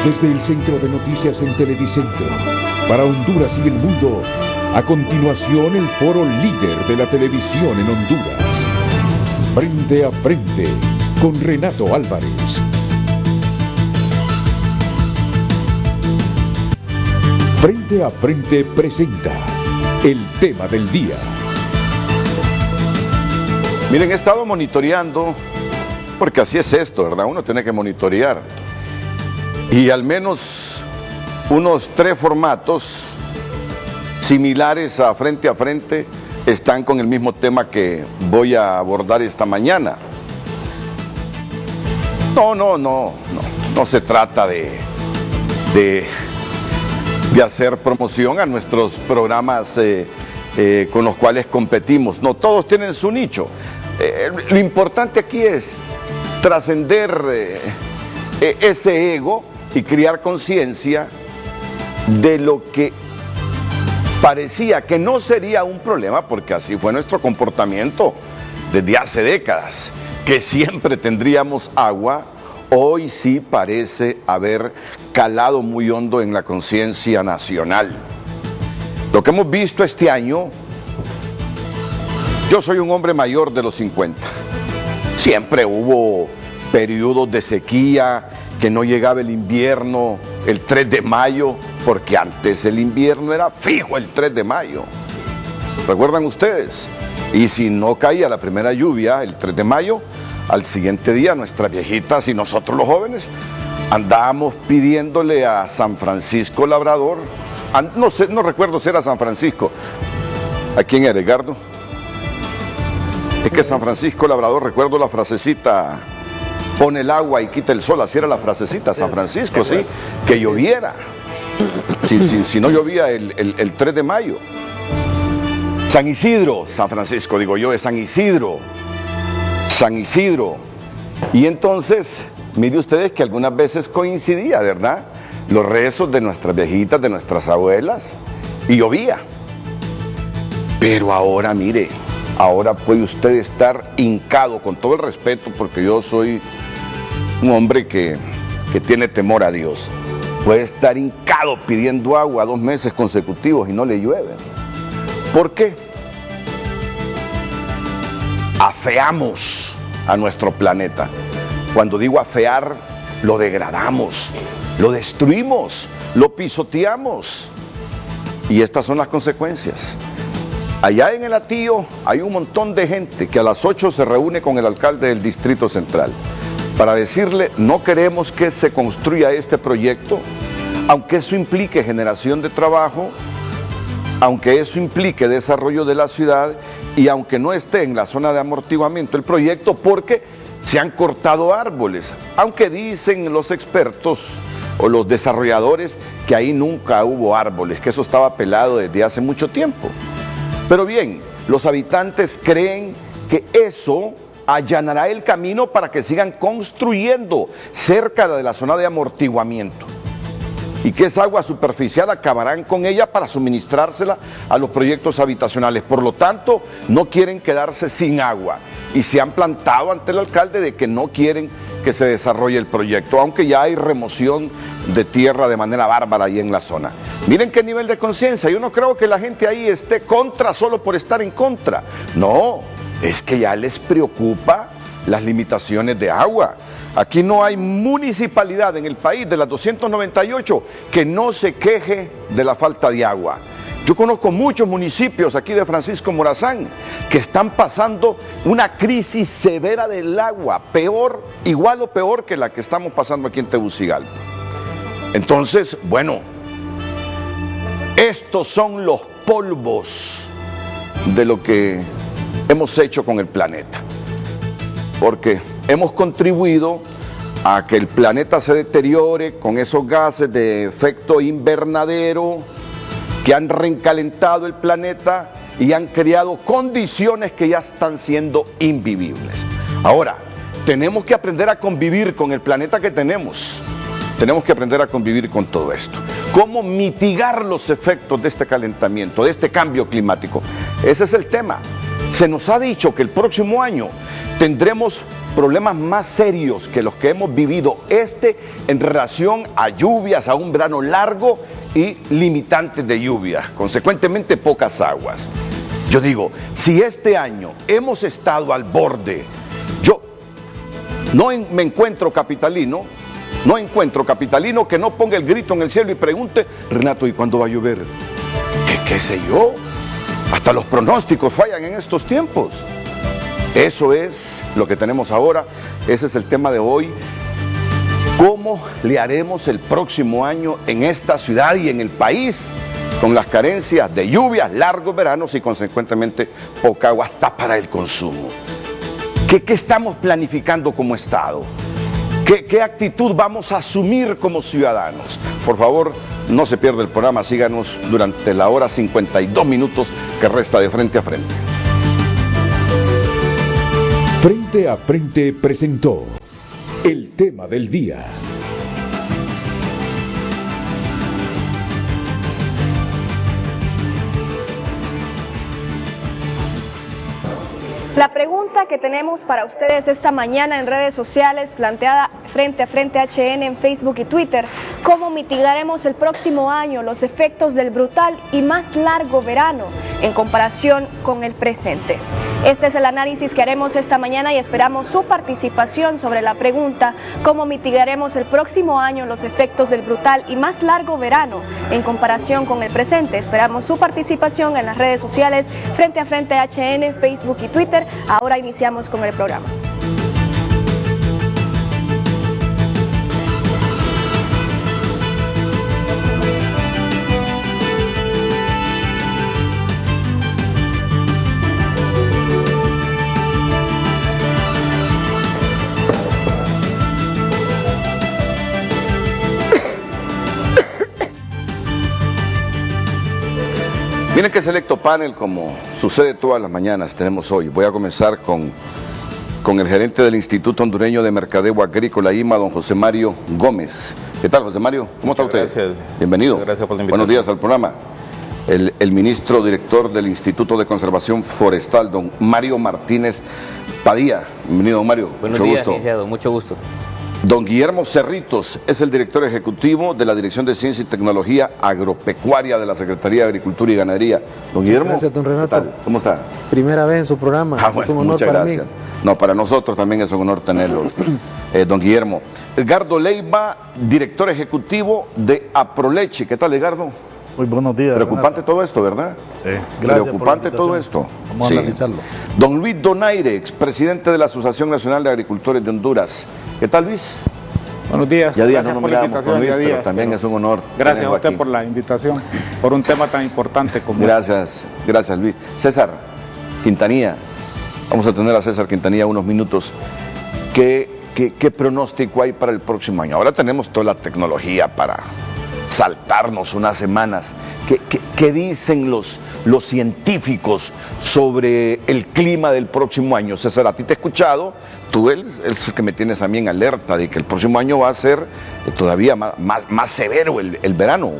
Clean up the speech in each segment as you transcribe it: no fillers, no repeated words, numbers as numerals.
Desde el Centro de Noticias en Televicentro, para Honduras y el mundo, a continuación el foro líder de la televisión en Honduras. Frente a Frente, con Renato Álvarez. Frente a Frente presenta el tema del día. Miren, he estado monitoreando, porque así es esto, ¿verdad? Uno tiene que monitorear. Y al menos unos 3 formatos similares a Frente están con el mismo tema que voy a abordar esta mañana. No se trata de hacer promoción a nuestros programas con los cuales competimos. No, todos tienen su nicho. Lo importante aquí es trascender ese ego y crear conciencia de lo que parecía que no sería un problema, porque así fue nuestro comportamiento desde hace décadas, que siempre tendríamos agua. Hoy sí parece haber calado muy hondo en la conciencia nacional. Lo que hemos visto este año, yo soy un hombre mayor de los 50. Siempre hubo periodos de sequía, que no llegaba el invierno el 3 de mayo, porque antes el invierno era fijo el 3 de mayo. ¿Recuerdan ustedes? Y si no caía la primera lluvia el 3 de mayo, al siguiente día nuestras viejitas y nosotros los jóvenes andábamos pidiéndole a San Francisco Labrador, no recuerdo si era San Francisco. ¿A quién era, Edgardo? Es que San Francisco Labrador, recuerdo la frasecita: pone el agua y quita el sol. Así era la frasecita, San Francisco, sí, que lloviera. Si no llovía el 3 de mayo. San Isidro, San Francisco, digo yo, es San Isidro. San Isidro. Y entonces, mire ustedes que algunas veces coincidía, ¿verdad? Los rezos de nuestras viejitas, de nuestras abuelas, y llovía. Pero ahora, mire, ahora puede usted estar hincado, con todo el respeto, porque yo soy un hombre que tiene temor a Dios. Puede estar hincado pidiendo agua 2 meses consecutivos y no le llueve. ¿Por qué? Afeamos a nuestro planeta. Cuando digo afear, lo degradamos, lo destruimos, lo pisoteamos. Y estas son las consecuencias. Allá en el Hatío hay un montón de gente que a las 8 se reúne con el alcalde del Distrito Central para decirle: no queremos que se construya este proyecto, aunque eso implique generación de trabajo, aunque eso implique desarrollo de la ciudad y aunque no esté en la zona de amortiguamiento el proyecto, porque se han cortado árboles, aunque dicen los expertos o los desarrolladores que ahí nunca hubo árboles, que eso estaba pelado desde hace mucho tiempo. Pero bien, los habitantes creen que eso allanará el camino para que sigan construyendo cerca de la zona de amortiguamiento y que esa agua superficial acabarán con ella para suministrársela a los proyectos habitacionales. Por lo tanto, no quieren quedarse sin agua y se han plantado ante el alcalde de que no quieren que se desarrolle el proyecto, aunque ya hay remoción de tierra de manera bárbara ahí en la zona. Miren qué nivel de conciencia. Yo no creo que la gente ahí esté contra solo por estar en contra. No, es que ya les preocupa las limitaciones de agua. Aquí no hay municipalidad en el país de las 298 que no se queje de la falta de agua. Yo conozco muchos municipios aquí de Francisco Morazán que están pasando una crisis severa del agua, peor, igual o peor que la que estamos pasando aquí en Tegucigalpa. Entonces, bueno, estos son los polvos de lo que hemos hecho con el planeta, porque hemos contribuido a que el planeta se deteriore con esos gases de efecto invernadero que han recalentado el planeta y han creado condiciones que ya están siendo invivibles. Ahora, tenemos que aprender a convivir con el planeta que tenemos. Tenemos que aprender a convivir con todo esto. ¿Cómo mitigar los efectos de este calentamiento, de este cambio climático? Ese es el tema. Se nos ha dicho que el próximo año tendremos problemas más serios que los que hemos vivido en relación a lluvias, a un verano largo y limitantes de lluvias, consecuentemente pocas aguas. Yo digo, si este año hemos estado al borde, yo no me encuentro capitalino que no ponga el grito en el cielo y pregunte, Renato, ¿y cuándo va a llover? ¿Qué sé yo? Hasta los pronósticos fallan en estos tiempos. Eso es lo que tenemos ahora, ese es el tema de hoy. ¿Cómo le haremos el próximo año en esta ciudad y en el país con las carencias de lluvias, largos veranos y consecuentemente poca agua hasta para el consumo? ¿Qué estamos planificando como Estado? ¿Qué actitud vamos a asumir como ciudadanos? Por favor, no se pierda el programa, síganos durante la hora 52 minutos que resta de Frente a Frente. Frente a Frente presentó el tema del día. La pregunta que tenemos para ustedes esta mañana en redes sociales, planteada Frente a Frente HN en Facebook y Twitter: ¿cómo mitigaremos el próximo año los efectos del brutal y más largo verano en comparación con el presente? Este es el análisis que haremos esta mañana y esperamos su participación sobre la pregunta: ¿cómo mitigaremos el próximo año los efectos del brutal y más largo verano en comparación con el presente? Esperamos su participación en las redes sociales Frente a Frente HN, Facebook y Twitter. Ahora iniciamos con el programa. Miren qué selecto panel, como sucede todas las mañanas, tenemos hoy. Voy a comenzar con el gerente del Instituto Hondureño de Mercadeo Agrícola, IMA, don José Mario Gómez. ¿Qué tal, José Mario? ¿Cómo está usted? Gracias. Bienvenido. Muchas gracias por la invitación. Buenos días al programa. El ministro director del Instituto de Conservación Forestal, don Mario Martínez Padilla. Bienvenido, don Mario. Buenos días, licenciado. Mucho gusto. Don Guillermo Cerritos es el director ejecutivo de la Dirección de Ciencia y Tecnología Agropecuaria de la Secretaría de Agricultura y Ganadería. Don Guillermo, gracias, don Renato. ¿qué tal? ¿Cómo está? Primera vez en su programa. Bueno, es un honor muchas para gracias. mí. No, para nosotros también es un honor tenerlo, don Guillermo. Edgardo Leiva, director ejecutivo de Aproleche. ¿Qué tal, Edgardo? Muy buenos días. Preocupante Renato. todo esto, ¿verdad? Sí, gracias. Preocupante todo esto. Vamos Sí. a analizarlo. Don Luis Donaire, expresidente de la Asociación Nacional de Agricultores de Honduras. ¿Qué tal, Luis? Buenos días. Ya días Gracias no nos por la miramos invitación, con Luis, ya pero días, también es un honor. Gracias a tenerlo usted aquí. por la invitación, por un tema tan importante como Gracias Luis. César Quintanilla, vamos a tener a César Quintanilla unos minutos. ¿Qué pronóstico hay para el próximo año? Ahora tenemos toda la tecnología para saltarnos unas semanas. ¿Qué dicen los científicos sobre el clima del próximo año? César, a ti te he escuchado, tú eres el que me tienes a mí en alerta de que el próximo año va a ser todavía más severo el verano.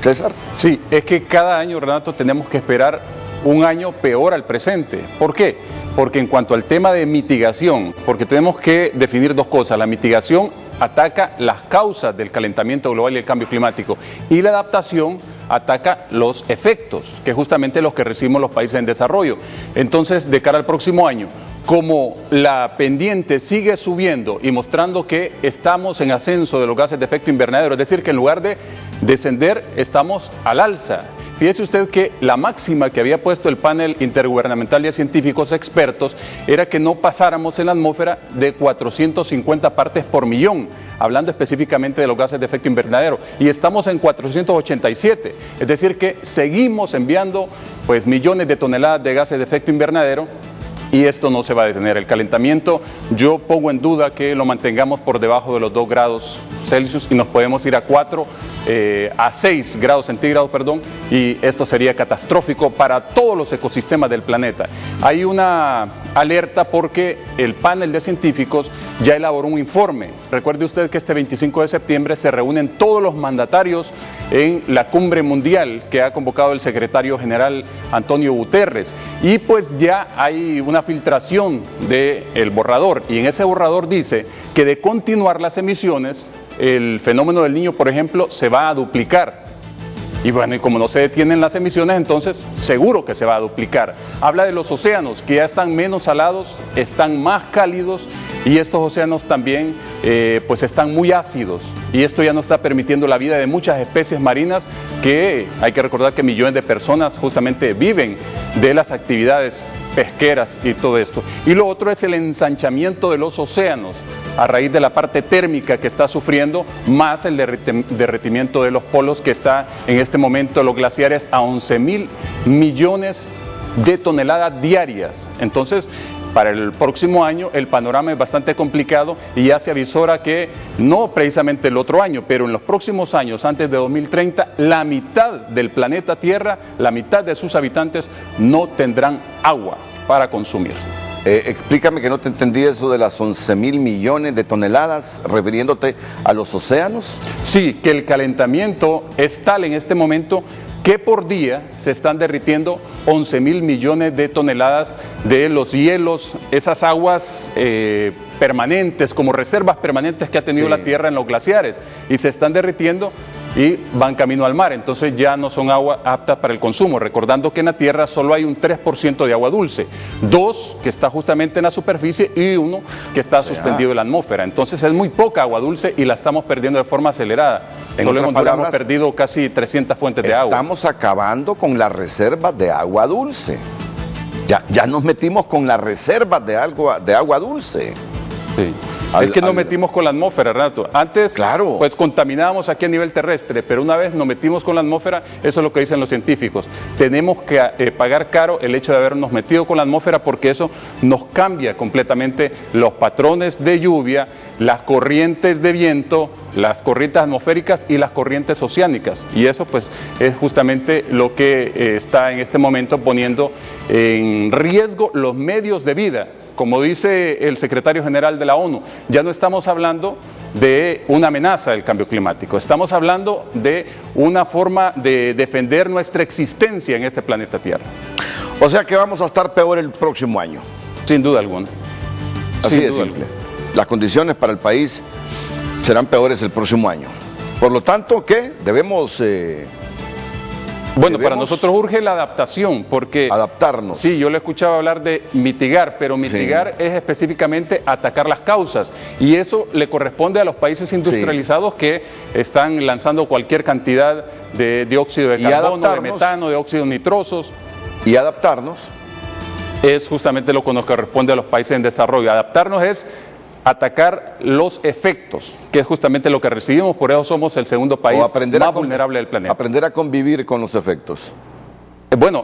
César. Sí, es que cada año, Renato, tenemos que esperar un año peor al presente. ¿Por qué? Porque en cuanto al tema de mitigación, porque tenemos que definir dos cosas. La mitigación ataca las causas del calentamiento global y el cambio climático, y la adaptación ataca los efectos, que es justamente los que recibimos los países en desarrollo. Entonces, de cara al próximo año, como la pendiente sigue subiendo y mostrando que estamos en ascenso de los gases de efecto invernadero, es decir, que en lugar de descender, estamos al alza. Fíjese usted que la máxima que había puesto el panel intergubernamental de científicos expertos era que no pasáramos en la atmósfera de 450 partes por millón, hablando específicamente de los gases de efecto invernadero, y estamos en 487, es decir que seguimos enviando pues millones de toneladas de gases de efecto invernadero. Y esto no se va a detener. El calentamiento, yo pongo en duda que lo mantengamos por debajo de los 2 grados Celsius y nos podemos ir a 6 grados centígrados, y esto sería catastrófico para todos los ecosistemas del planeta. Hay una alerta porque el panel de científicos ya elaboró un informe. Recuerde usted que este 25 de septiembre se reúnen todos los mandatarios en la cumbre mundial que ha convocado el secretario general Antonio Guterres. Y pues ya hay una filtración del borrador, y en ese borrador dice que de continuar las emisiones, el fenómeno del Niño, por ejemplo, se va a duplicar. Y bueno, y como no se detienen las emisiones, entonces seguro que se va a duplicar. Habla de los océanos, que ya están menos salados, están más cálidos, y estos océanos también pues están muy ácidos. Y esto ya no está permitiendo la vida de muchas especies marinas, que hay que recordar que millones de personas justamente viven de las actividades pesqueras y todo esto. Y lo otro es el ensanchamiento de los océanos a raíz de la parte térmica que está sufriendo, más el derretimiento de los polos, que está en este momento los glaciares a 11.000 millones de toneladas diarias. Entonces, para el próximo año el panorama es bastante complicado, y ya se avisora que no precisamente el otro año, pero en los próximos años, antes de 2030, la mitad del planeta Tierra, la mitad de sus habitantes no tendrán agua para consumir. Explícame, que no te entendí eso de las 11.000 millones de toneladas, refiriéndote a los océanos. Sí, que el calentamiento es tal en este momento que por día se están derritiendo 11.000 millones de toneladas de los hielos, esas aguas permanentes, como reservas permanentes que ha tenido la Tierra en los glaciares, y se están derritiendo y van camino al mar. Entonces ya no son agua aptas para el consumo, recordando que en la Tierra solo hay un 3% de agua dulce, 2 que está justamente en la superficie y 1 que está suspendido en la atmósfera. Entonces es muy poca agua dulce y la estamos perdiendo de forma acelerada. Solo en Honduras hemos perdido casi 300 fuentes de agua. Estamos acabando con las reservas de agua dulce. Ya nos metimos con las reservas de agua dulce. Sí. Es que nos metimos con la atmósfera, Renato. Antes, claro, pues contaminábamos aquí a nivel terrestre, pero una vez nos metimos con la atmósfera, eso es lo que dicen los científicos. Tenemos que pagar caro el hecho de habernos metido con la atmósfera, porque eso nos cambia completamente los patrones de lluvia, las corrientes de viento, las corrientes atmosféricas y las corrientes oceánicas. Y eso pues es justamente lo que está en este momento poniendo en riesgo los medios de vida. Como dice el secretario general de la ONU, ya no estamos hablando de una amenaza del cambio climático, estamos hablando de una forma de defender nuestra existencia en este planeta Tierra. O sea que vamos a estar peor el próximo año. Sin duda alguna. Así de simple. Las condiciones para el país serán peores el próximo año. Por lo tanto, ¿qué? Debemos... Bueno, para nosotros urge la adaptación, porque... Adaptarnos. Sí, yo le escuchaba hablar de mitigar, pero mitigar es específicamente atacar las causas, y eso le corresponde a los países industrializados que están lanzando cualquier cantidad de dióxido de carbono, de metano, de óxidos nitrosos. Y adaptarnos es justamente lo que nos corresponde a los países en desarrollo. Adaptarnos es atacar los efectos, que es justamente lo que recibimos, por eso somos el segundo país más vulnerable del planeta. Aprender a convivir con los efectos. Bueno,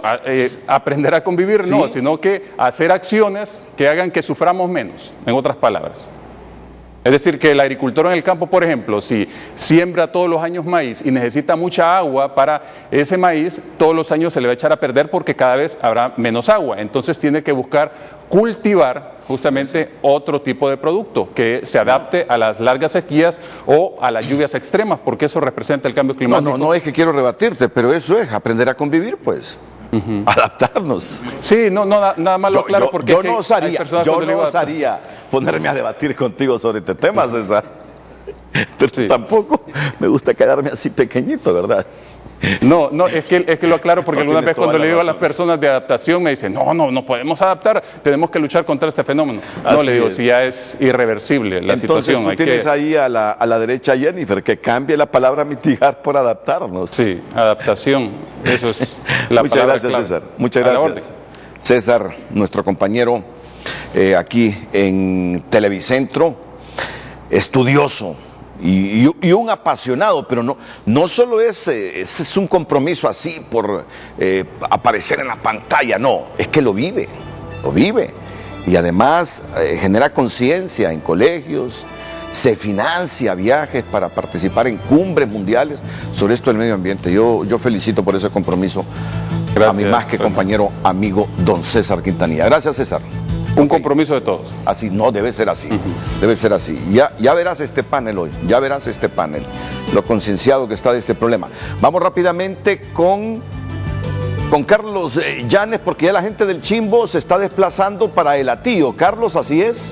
aprender a convivir no, sino que hacer acciones que hagan que suframos menos, en otras palabras. Es decir, que el agricultor en el campo, por ejemplo, si siembra todos los años maíz y necesita mucha agua para ese maíz, todos los años se le va a echar a perder porque cada vez habrá menos agua. Entonces tiene que buscar cultivar justamente otro tipo de producto que se adapte a las largas sequías o a las lluvias extremas, porque eso representa el cambio climático. No es que quiero rebatirte, pero eso es aprender a convivir, pues. Adaptarnos. Sí, nada más lo claro, porque yo no osaría ponerme a debatir contigo sobre este tema, César. Pero tampoco me gusta quedarme así pequeñito, ¿verdad? No, es que lo aclaro porque alguna vez cuando le digo a las personas de adaptación me dicen, no podemos adaptar, tenemos que luchar contra este fenómeno. No, le digo, si ya es irreversible la situación. Entonces tú tienes ahí a la derecha a Jennifer, que cambie la palabra mitigar por adaptarnos. Sí, adaptación, eso es la palabra. Muchas gracias, César. Muchas gracias. César, nuestro compañero aquí en Televicentro, estudioso y un apasionado, pero no solo es un compromiso así por aparecer en la pantalla, no, es que lo vive, y además genera conciencia en colegios, se financia viajes para participar en cumbres mundiales sobre esto del medio ambiente. Yo felicito por ese compromiso. Gracias, a mi más que compañero, amigo don César Quintanilla. Gracias, César. Un compromiso de todos. Así, no, debe ser así. Debe ser así. Ya verás este panel hoy, ya verás este panel, lo concienciado que está de este problema. Vamos rápidamente con Carlos Llanes, porque ya la gente del Chimbo se está desplazando para el Atío. Carlos, ¿así es?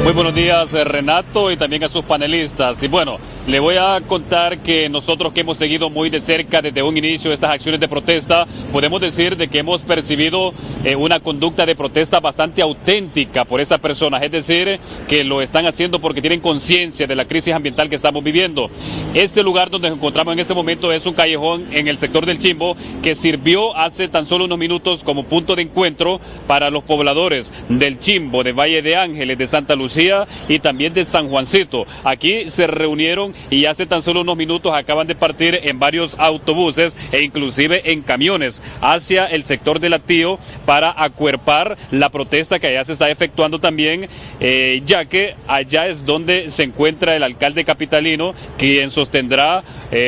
Muy buenos días, Renato, y también a sus panelistas. Y bueno, le voy a contar que nosotros que hemos seguido muy de cerca desde un inicio estas acciones de protesta, podemos decir de que hemos percibido una conducta de protesta bastante auténtica por esas personas, es decir, que lo están haciendo porque tienen conciencia de la crisis ambiental que estamos viviendo. Este lugar donde nos encontramos en este momento es un callejón en el sector del Chimbo que sirvió hace tan solo unos minutos como punto de encuentro para los pobladores del Chimbo, de Valle de Ángeles, de Santa Lucía y también de San Juancito. Aquí se reunieron y hace tan solo unos minutos acaban de partir en varios autobuses e inclusive en camiones hacia el sector del Atío para acuerpar la protesta que allá se está efectuando también, ya que allá es donde se encuentra el alcalde capitalino, quien sostendrá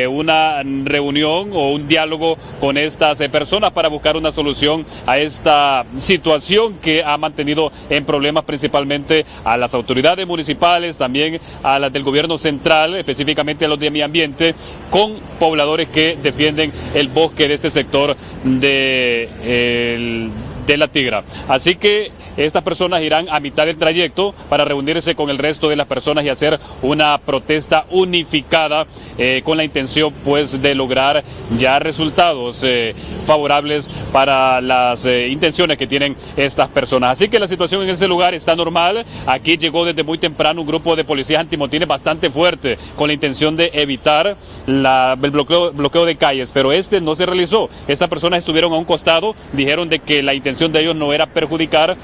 una reunión o un diálogo con estas personas para buscar una solución a esta situación que ha mantenido en problemas principalmente a las autoridades municipales, también a las del gobierno central, específicamente a los de medio ambiente, con pobladores que defienden el bosque de este sector de la Tigra. Así que estas personas irán a mitad del trayecto para reunirse con el resto de las personas y hacer una protesta unificada con la intención pues de lograr ya resultados favorables para las intenciones que tienen estas personas. Así que la situación en ese lugar está normal. Aquí llegó desde muy temprano un grupo de policías antimotines bastante fuerte con la intención de evitar el bloqueo de calles, pero este no se realizó. Estas personas estuvieron a un costado, dijeron de que la intención de ellos no era perjudicar.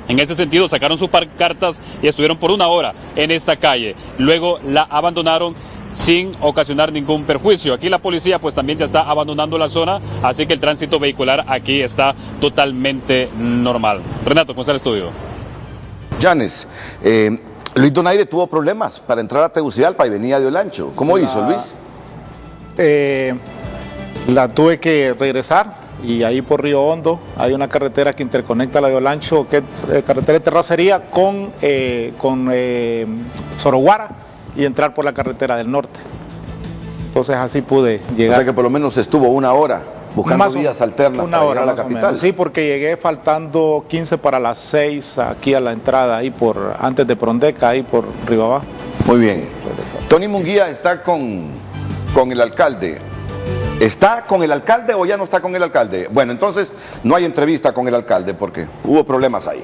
En ese sentido sacaron sus pancartas y estuvieron por una hora en esta calle. Luego la abandonaron sin ocasionar ningún perjuicio. Aquí la policía pues también ya está abandonando la zona, así que el tránsito vehicular aquí está totalmente normal. Renato, ¿cómo está el estudio? Llanes, Luis Donaire tuvo problemas para entrar a Tegucigalpa y venía de Olancho. ¿Cómo hizo, Luis? La tuve que regresar. Y ahí por Río Hondo hay una carretera que interconecta la de Olancho, que es carretera de terracería con Soroguara, y entrar por la carretera del norte. Entonces así pude llegar. O sea que por lo menos estuvo una hora buscando vías alternas una para hora llegar a la capital. Sí, porque llegué faltando 15 para las 6 aquí a la entrada, ahí antes de Prondeca, ahí por Río Abajo. Muy bien. Tony Munguía está con el alcalde. ¿Está con el alcalde o ya no está con el alcalde? Bueno, entonces no hay entrevista con el alcalde porque hubo problemas ahí.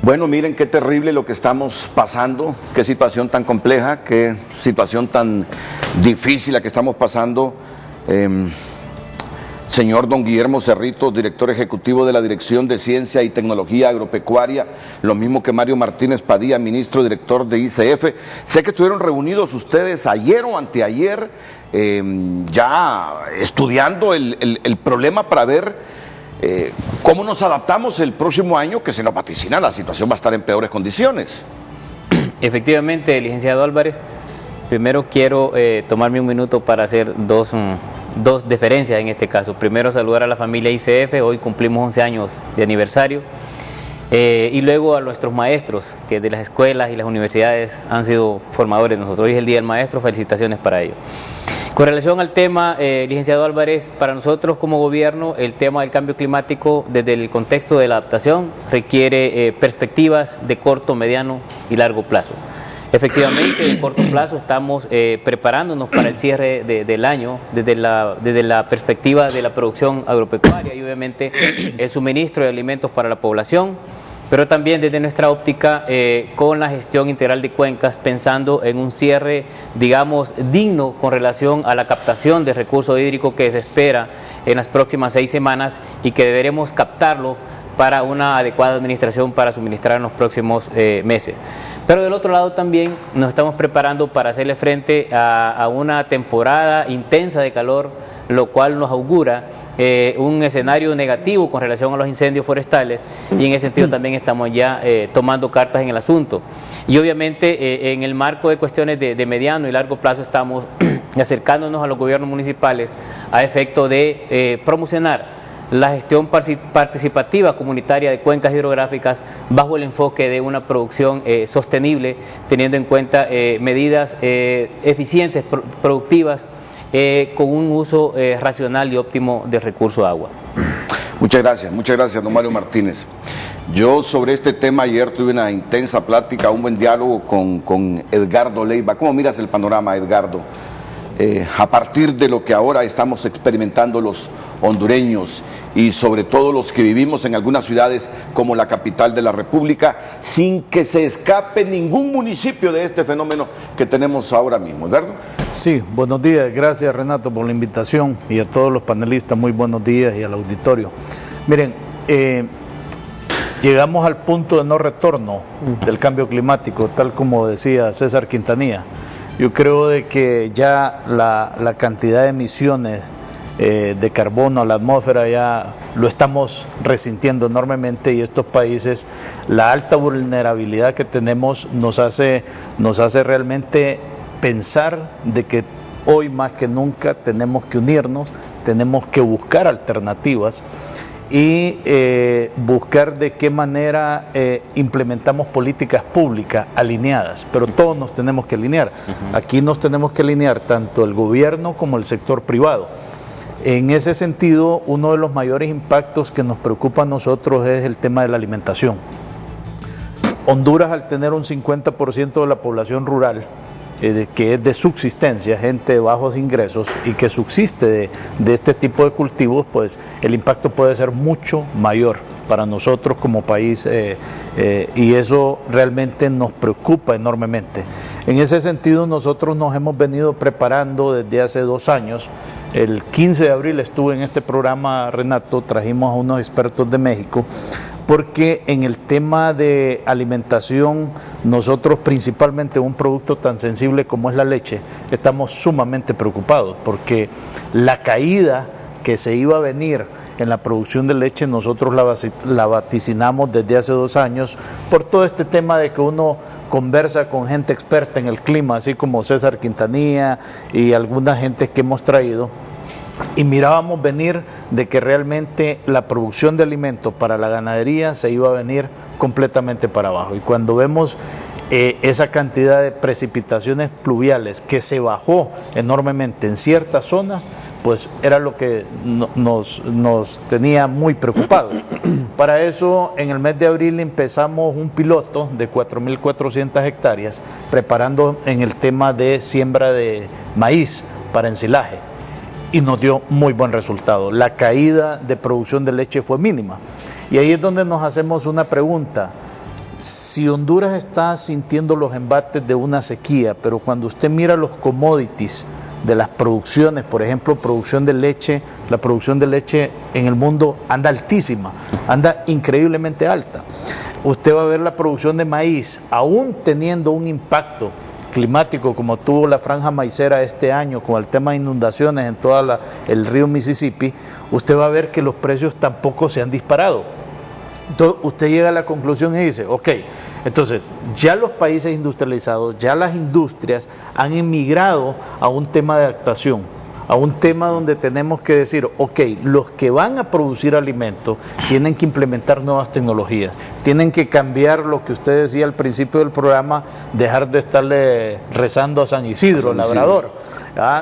Bueno, miren qué terrible lo que estamos pasando, qué situación tan compleja, qué situación tan difícil la que estamos pasando. Señor don Guillermo Cerrito, director ejecutivo de la Dirección de Ciencia y Tecnología Agropecuaria, lo mismo que Mario Martínez Padilla, ministro director de ICF. Sé que estuvieron reunidos ustedes ayer o anteayer, ya estudiando el problema para ver cómo nos adaptamos el próximo año, que se nos vaticina, la situación va a estar en peores condiciones. Efectivamente, licenciado Álvarez, primero quiero tomarme un minuto para hacer dos deferencias en este caso. Primero, saludar a la familia ICF, hoy cumplimos 11 años de aniversario, y luego a nuestros maestros, que de las escuelas y las universidades han sido formadores de nosotros. Hoy es el Día del Maestro, felicitaciones para ellos. Con relación al tema, licenciado Álvarez, para nosotros como gobierno, el tema del cambio climático desde el contexto de la adaptación requiere perspectivas de corto, mediano y largo plazo. Efectivamente, en corto plazo estamos preparándonos para el cierre del año desde la perspectiva de la producción agropecuaria y obviamente el suministro de alimentos para la población, pero también desde nuestra óptica con la gestión integral de cuencas, pensando en un cierre, digamos, digno con relación a la captación de recursos hídricos que se espera en las próximas 6 semanas y que deberemos captarlo para una adecuada administración para suministrar en los próximos meses. Pero del otro lado también nos estamos preparando para hacerle frente a una temporada intensa de calor, lo cual nos augura un escenario negativo con relación a los incendios forestales, y en ese sentido también estamos ya tomando cartas en el asunto. Y obviamente en el marco de cuestiones de mediano y largo plazo estamos acercándonos a los gobiernos municipales a efecto de promocionar la gestión participativa comunitaria de cuencas hidrográficas bajo el enfoque de una producción sostenible, teniendo en cuenta medidas eficientes, productivas, con un uso racional y óptimo del recurso agua. Muchas gracias, don Mario Martínez. Yo sobre este tema ayer tuve una intensa plática, un buen diálogo con Edgardo Leiva. ¿Cómo miras el panorama, Edgardo? A partir de lo que ahora estamos experimentando los hondureños y sobre todo los que vivimos en algunas ciudades como la capital de la República, sin que se escape ningún municipio de este fenómeno que tenemos ahora mismo, ¿verdad? Sí, buenos días, gracias Renato por la invitación y a todos los panelistas, muy buenos días y al auditorio. Miren, llegamos al punto de no retorno del cambio climático, tal como decía César Quintanilla. Yo creo de que ya la cantidad de emisiones de carbono a la atmósfera ya lo estamos resintiendo enormemente, y estos países, la alta vulnerabilidad que tenemos nos hace realmente pensar de que hoy más que nunca tenemos que unirnos, tenemos que buscar alternativas y buscar de qué manera implementamos políticas públicas alineadas, pero todos nos tenemos que alinear. Aquí nos tenemos que alinear tanto el gobierno como el sector privado. En ese sentido, uno de los mayores impactos que nos preocupa a nosotros es el tema de la alimentación. Honduras, al tener un 50% de la población rural, que es de subsistencia, gente de bajos ingresos y que subsiste de este tipo de cultivos, pues el impacto puede ser mucho mayor para nosotros como país, y eso realmente nos preocupa enormemente. En ese sentido, nosotros nos hemos venido preparando desde hace 2 años. El 15 de abril estuve en este programa, Renato, trajimos a unos expertos de México, porque en el tema de alimentación, nosotros principalmente un producto tan sensible como es la leche, estamos sumamente preocupados, porque la caída que se iba a venir en la producción de leche, nosotros la vaticinamos desde hace 2 años, por todo este tema de que uno conversa con gente experta en el clima, así como César Quintanilla y alguna gente que hemos traído, y mirábamos venir de que realmente la producción de alimentos para la ganadería se iba a venir completamente para abajo. Y cuando vemos esa cantidad de precipitaciones pluviales que se bajó enormemente en ciertas zonas, pues era lo que nos tenía muy preocupados. Para eso, en el mes de abril empezamos un piloto de 4.400 hectáreas, preparando en el tema de siembra de maíz para ensilaje, y nos dio muy buen resultado. La caída de producción de leche fue mínima. Y ahí es donde nos hacemos una pregunta. Si Honduras está sintiendo los embates de una sequía, pero cuando usted mira los commodities de las producciones, por ejemplo, producción de leche, la producción de leche en el mundo anda altísima, anda increíblemente alta. Usted va a ver la producción de maíz, aún teniendo un impacto climático como tuvo la franja maicera este año con el tema de inundaciones en todo el río Mississippi, usted va a ver que los precios tampoco se han disparado. Entonces usted llega a la conclusión y dice, ok, entonces ya los países industrializados, ya las industrias han emigrado a un tema de adaptación, a un tema donde tenemos que decir, ok, los que van a producir alimentos tienen que implementar nuevas tecnologías, tienen que cambiar lo que usted decía al principio del programa, dejar de estarle rezando a San Isidro, labrador,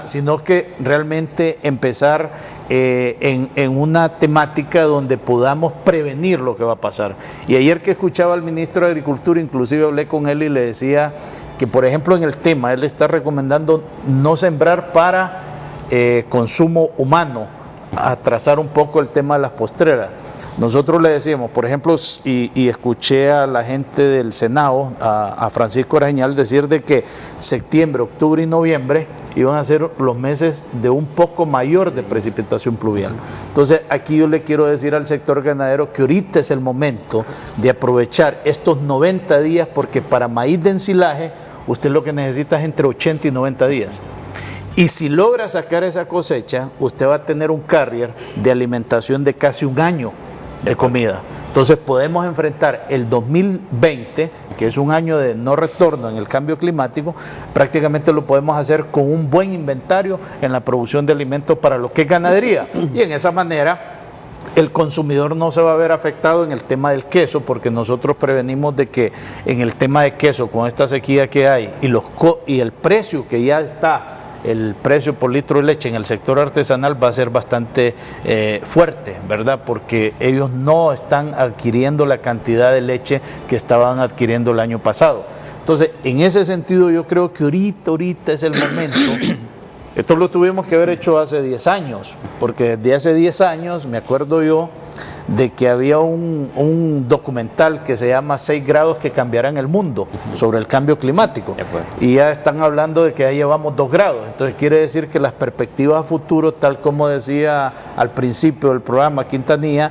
sino que realmente empezar en una temática donde podamos prevenir lo que va a pasar. Y ayer que escuchaba al ministro de Agricultura, inclusive hablé con él y le decía que, por ejemplo, en el tema, él está recomendando no sembrar para consumo humano, atrasar un poco el tema de las postreras. Nosotros le decíamos, por ejemplo, y escuché a la gente del Senado, a Francisco Arañal, decir de que septiembre, octubre y noviembre iban a ser los meses de un poco mayor de precipitación pluvial. Entonces, aquí yo le quiero decir al sector ganadero que ahorita es el momento de aprovechar estos 90 días, porque para maíz de ensilaje, usted lo que necesita es entre 80 y 90 días. Y si logra sacar esa cosecha, usted va a tener un carrier de alimentación de casi un año de comida. Entonces podemos enfrentar el 2020, que es un año de no retorno en el cambio climático, prácticamente lo podemos hacer con un buen inventario en la producción de alimentos para lo que es ganadería. Y en esa manera el consumidor no se va a ver afectado en el tema del queso, porque nosotros prevenimos de que en el tema de queso, con esta sequía que hay y el precio que ya está, el precio por litro de leche en el sector artesanal va a ser bastante fuerte, ¿verdad? Porque ellos no están adquiriendo la cantidad de leche que estaban adquiriendo el año pasado. Entonces, en ese sentido yo creo que ahorita es el momento. Esto lo tuvimos que haber hecho hace 10 años, porque desde hace 10 años me acuerdo yo de que había un documental que se llama 6 grados que cambiarán el mundo, sobre el cambio climático, y ya están hablando de que ya llevamos 2 grados, entonces quiere decir que las perspectivas a futuro, tal como decía al principio del programa Quintanilla,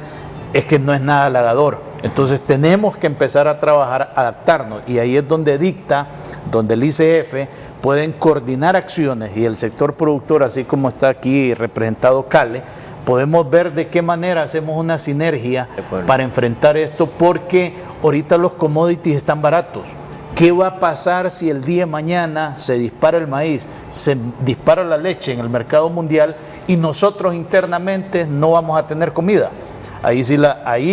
es que no es nada halagador. Entonces tenemos que empezar a trabajar, adaptarnos, y ahí es donde dicta, donde el ICF pueden coordinar acciones, y el sector productor, así como está aquí representado CALE, podemos ver de qué manera hacemos una sinergia para enfrentar esto, porque ahorita los commodities están baratos. ¿Qué va a pasar si el día de mañana se dispara el maíz, se dispara la leche en el mercado mundial y nosotros internamente no vamos a tener comida? Ahí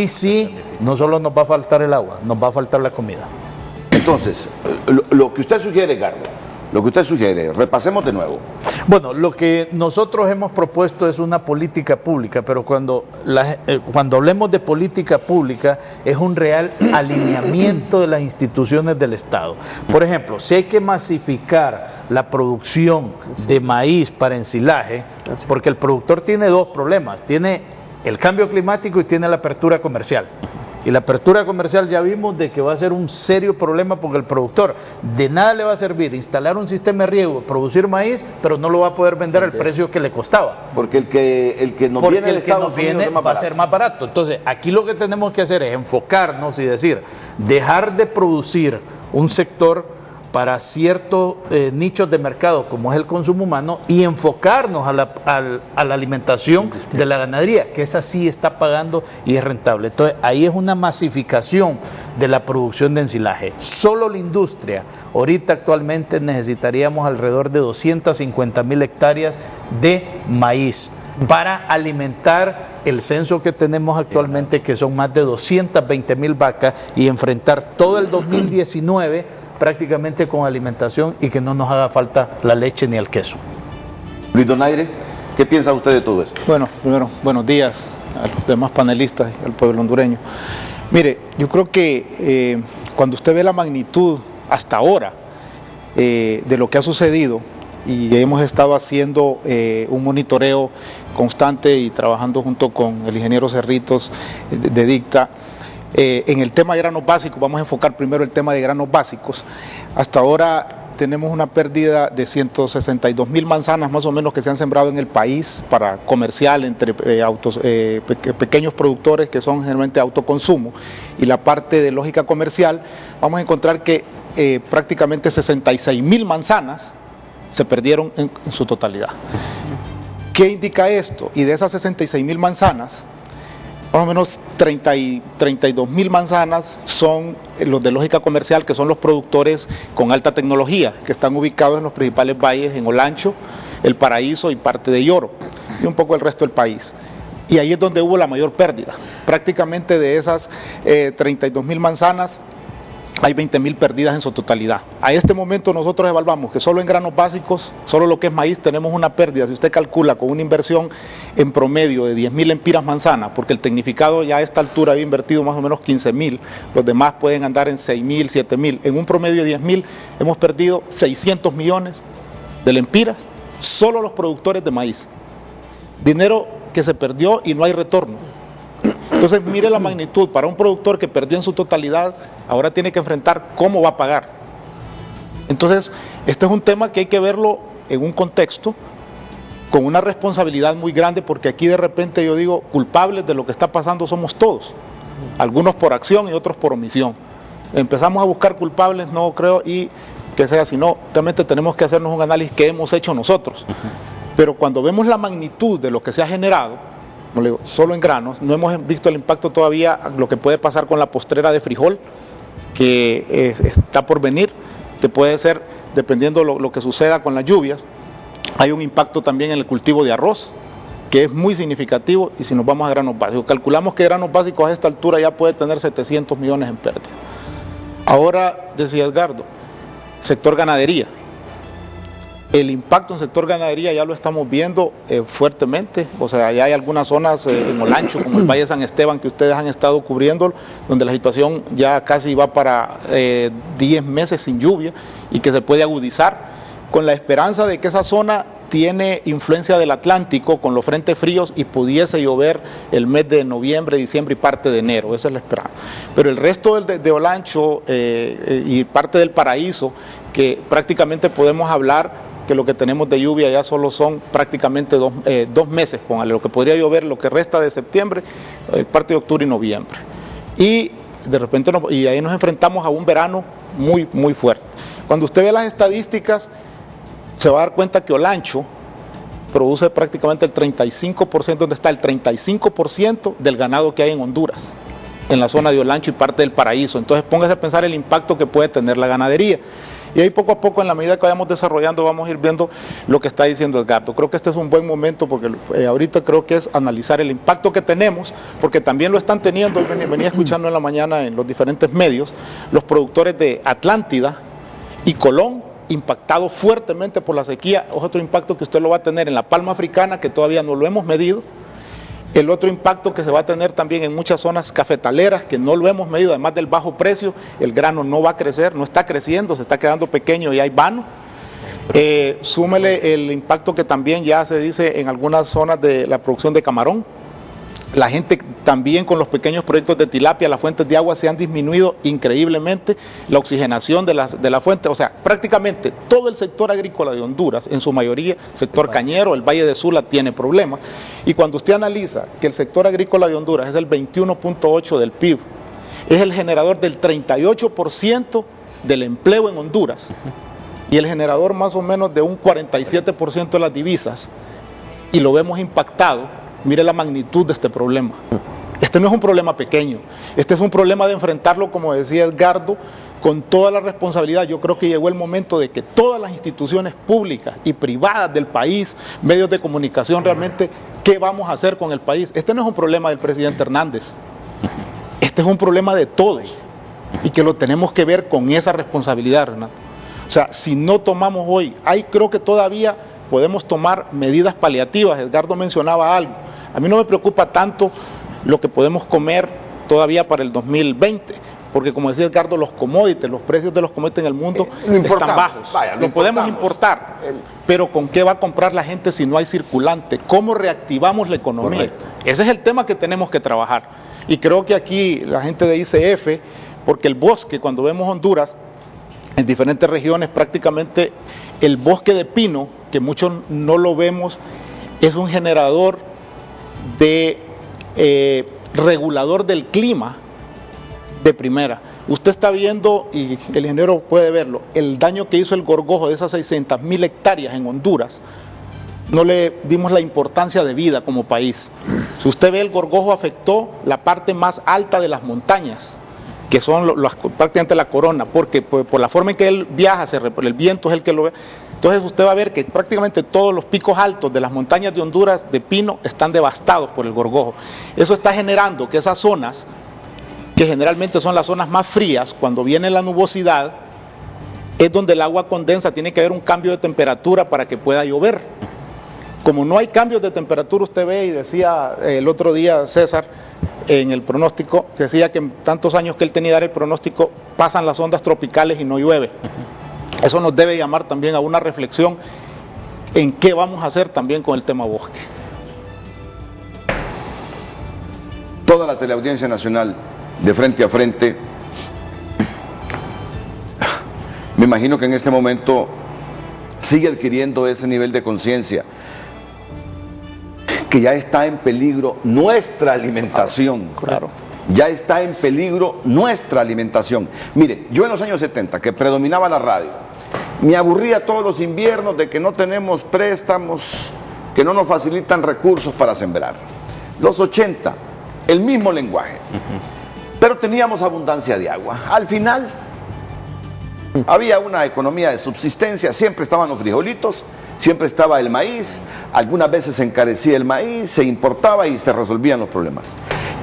sí, no solo nos va a faltar el agua, nos va a faltar la comida. Entonces, lo que usted sugiere, Gardo, repasemos de nuevo. Bueno, lo que nosotros hemos propuesto es una política pública, pero cuando hablemos de política pública es un real alineamiento de las instituciones del Estado. Por ejemplo, si hay que masificar la producción de maíz para ensilaje, porque el productor tiene 2 problemas, tiene el cambio climático y tiene la apertura comercial. Y la apertura comercial ya vimos de que va a ser un serio problema, porque el productor de nada le va a servir instalar un sistema de riego, producir maíz, pero no lo va a poder vender al precio que le costaba. Porque el que nos viene va a ser más barato. Entonces, aquí lo que tenemos que hacer es enfocarnos y decir, dejar de producir un sector para ciertos nichos de mercado como es el consumo humano, y enfocarnos a la alimentación de la ganadería, que esa sí está pagando y es rentable. Entonces ahí es una masificación de la producción de ensilaje. Solo la industria, ahorita actualmente necesitaríamos alrededor de 250,000 hectáreas de maíz para alimentar el censo que tenemos actualmente, que son más de 220,000 vacas, y enfrentar todo el 2019 prácticamente con alimentación y que no nos haga falta la leche ni el queso. Luis Donaire, ¿qué piensa usted de todo esto? Bueno, primero, buenos días a los demás panelistas y al pueblo hondureño. Mire, yo creo que cuando usted ve la magnitud hasta ahora de lo que ha sucedido, y hemos estado haciendo un monitoreo constante y trabajando junto con el ingeniero Cerritos de Dicta, en el tema de granos básicos, vamos a enfocar primero el tema de granos básicos. Hasta ahora tenemos una pérdida de 162,000 manzanas más o menos que se han sembrado en el país para comercial entre pequeños productores que son generalmente autoconsumo, y la parte de lógica comercial. Vamos a encontrar que prácticamente 66,000 manzanas se perdieron en su totalidad. ¿Qué indica esto? Y de esas 66,000 manzanas, más o menos 32,000 manzanas son los de lógica comercial, que son los productores con alta tecnología, que están ubicados en los principales valles, en Olancho, El Paraíso y parte de Lloro, y un poco el resto del país. Y ahí es donde hubo la mayor pérdida. Prácticamente de esas 32,000 manzanas, hay 20,000 perdidas en su totalidad. A este momento nosotros evaluamos que solo en granos básicos, solo lo que es maíz, tenemos una pérdida, si usted calcula con una inversión en promedio de 10,000 empiras manzana, porque el tecnificado ya a esta altura había invertido más o menos 15,000, los demás pueden andar en 6,000, 7,000, en un promedio de 10,000 hemos perdido 600 millones de lempiras, solo los productores de maíz. Dinero que se perdió y no hay retorno. Entonces mire la magnitud, para un productor que perdió en su totalidad, ahora tiene que enfrentar cómo va a pagar. Entonces, este es un tema que hay que verlo en un contexto, con una responsabilidad muy grande, porque aquí de repente yo digo, culpables de lo que está pasando somos todos, algunos por acción y otros por omisión. Empezamos a buscar culpables, no creo, y que sea así, no, realmente tenemos que hacernos un análisis que hemos hecho nosotros. Pero cuando vemos la magnitud de lo que se ha generado, como le digo, solo en granos. No hemos visto el impacto todavía, lo que puede pasar con la postrera de frijol, que está por venir, que puede ser, dependiendo lo que suceda con las lluvias. Hay un impacto también en el cultivo de arroz, que es muy significativo, y si nos vamos a granos básicos, calculamos que granos básicos a esta altura ya puede tener 700 millones en pérdida. Ahora, decía Edgardo, sector ganadería. El impacto en sector ganadería ya lo estamos viendo fuertemente, o sea, ya hay algunas zonas en Olancho, como el Valle de San Esteban, que ustedes han estado cubriendo, donde la situación ya casi va para 10 meses sin lluvia y que se puede agudizar, con la esperanza de que esa zona tiene influencia del Atlántico con los frentes fríos y pudiese llover el mes de noviembre, diciembre y parte de enero, esa es la esperanza. Pero el resto de Olancho y parte del Paraíso, que prácticamente podemos hablar que lo que tenemos de lluvia ya solo son prácticamente 2 meses, con lo que podría llover lo que resta de septiembre, parte de octubre y noviembre. Y de repente y ahí nos enfrentamos a un verano muy, muy fuerte. Cuando usted ve las estadísticas, se va a dar cuenta que Olancho produce prácticamente el 35%, donde está el 35% del ganado que hay en Honduras, en la zona de Olancho y parte del Paraíso. Entonces póngase a pensar el impacto que puede tener la ganadería. Y ahí poco a poco, en la medida que vayamos desarrollando, vamos a ir viendo lo que está diciendo Edgardo. Creo que este es un buen momento, porque ahorita creo que es analizar el impacto que tenemos, porque también lo están teniendo, venía escuchando en la mañana en los diferentes medios, los productores de Atlántida y Colón, impactados fuertemente por la sequía. Otro impacto que usted lo va a tener en la palma africana, que todavía no lo hemos medido. El otro impacto que se va a tener también en muchas zonas cafetaleras, que no lo hemos medido, además del bajo precio, el grano no va a crecer, no está creciendo, se está quedando pequeño y hay vano. Súmele el impacto que también ya se dice en algunas zonas de la producción de camarón. La gente también con los pequeños proyectos de tilapia, las fuentes de agua se han disminuido increíblemente, la oxigenación de la fuente, o sea, prácticamente todo el sector agrícola de Honduras, en su mayoría, sector cañero, el Valle de Sula tiene problemas. Y cuando usted analiza que el sector agrícola de Honduras es el 21.8% del PIB, es el generador del 38% del empleo en Honduras y el generador más o menos de un 47% de las divisas, y lo vemos impactado. Mire la magnitud de este problema. Este no es un problema pequeño, este es un problema de enfrentarlo, como decía Edgardo, con toda la responsabilidad. Yo creo que llegó el momento de que todas las instituciones públicas y privadas del país, medios de comunicación, realmente, ¿qué vamos a hacer con el país? Este no es un problema del presidente Hernández, este es un problema de todos, y que lo tenemos que ver con esa responsabilidad, Renato. O sea, si no tomamos hoy, creo que todavía podemos tomar medidas paliativas. Edgardo mencionaba algo. A mí no me preocupa tanto lo que podemos comer todavía para el 2020, porque como decía Edgardo, los commodities, los precios de los commodities en el mundo están bajos. Lo podemos importar, pero ¿con qué va a comprar la gente si no hay circulante? ¿Cómo reactivamos la economía? Correcto. Ese es el tema que tenemos que trabajar. Y creo que aquí la gente de ICF, porque el bosque, cuando vemos Honduras, en diferentes regiones, prácticamente el bosque de pino, que muchos no lo vemos, es un generador de regulador del clima de primera. Usted está viendo, y el ingeniero puede verlo, el daño que hizo el gorgojo de esas 600,000 hectáreas en Honduras. No le dimos la importancia de vida como país. Si usted ve, el gorgojo afectó la parte más alta de las montañas, que son prácticamente la corona, porque por la forma en que él viaja, el viento es el que lo ve. Entonces usted va a ver que prácticamente todos los picos altos de las montañas de Honduras de pino están devastados por el gorgojo. Eso está generando que esas zonas, que generalmente son las zonas más frías, cuando viene la nubosidad, es donde el agua condensa, tiene que haber un cambio de temperatura para que pueda llover. Como no hay cambios de temperatura, usted ve, y decía el otro día César, en el pronóstico, decía que en tantos años que él tenía que dar el pronóstico, pasan las ondas tropicales y no llueve. Eso nos debe llamar también a una reflexión en qué vamos a hacer también con el tema bosque. Toda la teleaudiencia nacional, de Frente a Frente, me imagino que en este momento sigue adquiriendo ese nivel de conciencia, que ya está en peligro nuestra alimentación. Claro. Ya está en peligro nuestra alimentación. Mire, yo en los años 70, que predominaba la radio, me aburría todos los inviernos de que no tenemos préstamos, que no nos facilitan recursos para sembrar. los 80, el mismo lenguaje. Pero teníamos abundancia de agua. Al final, había una economía de subsistencia, siempre estaban los frijolitos, siempre estaba el maíz, algunas veces se encarecía el maíz, se importaba y se resolvían los problemas.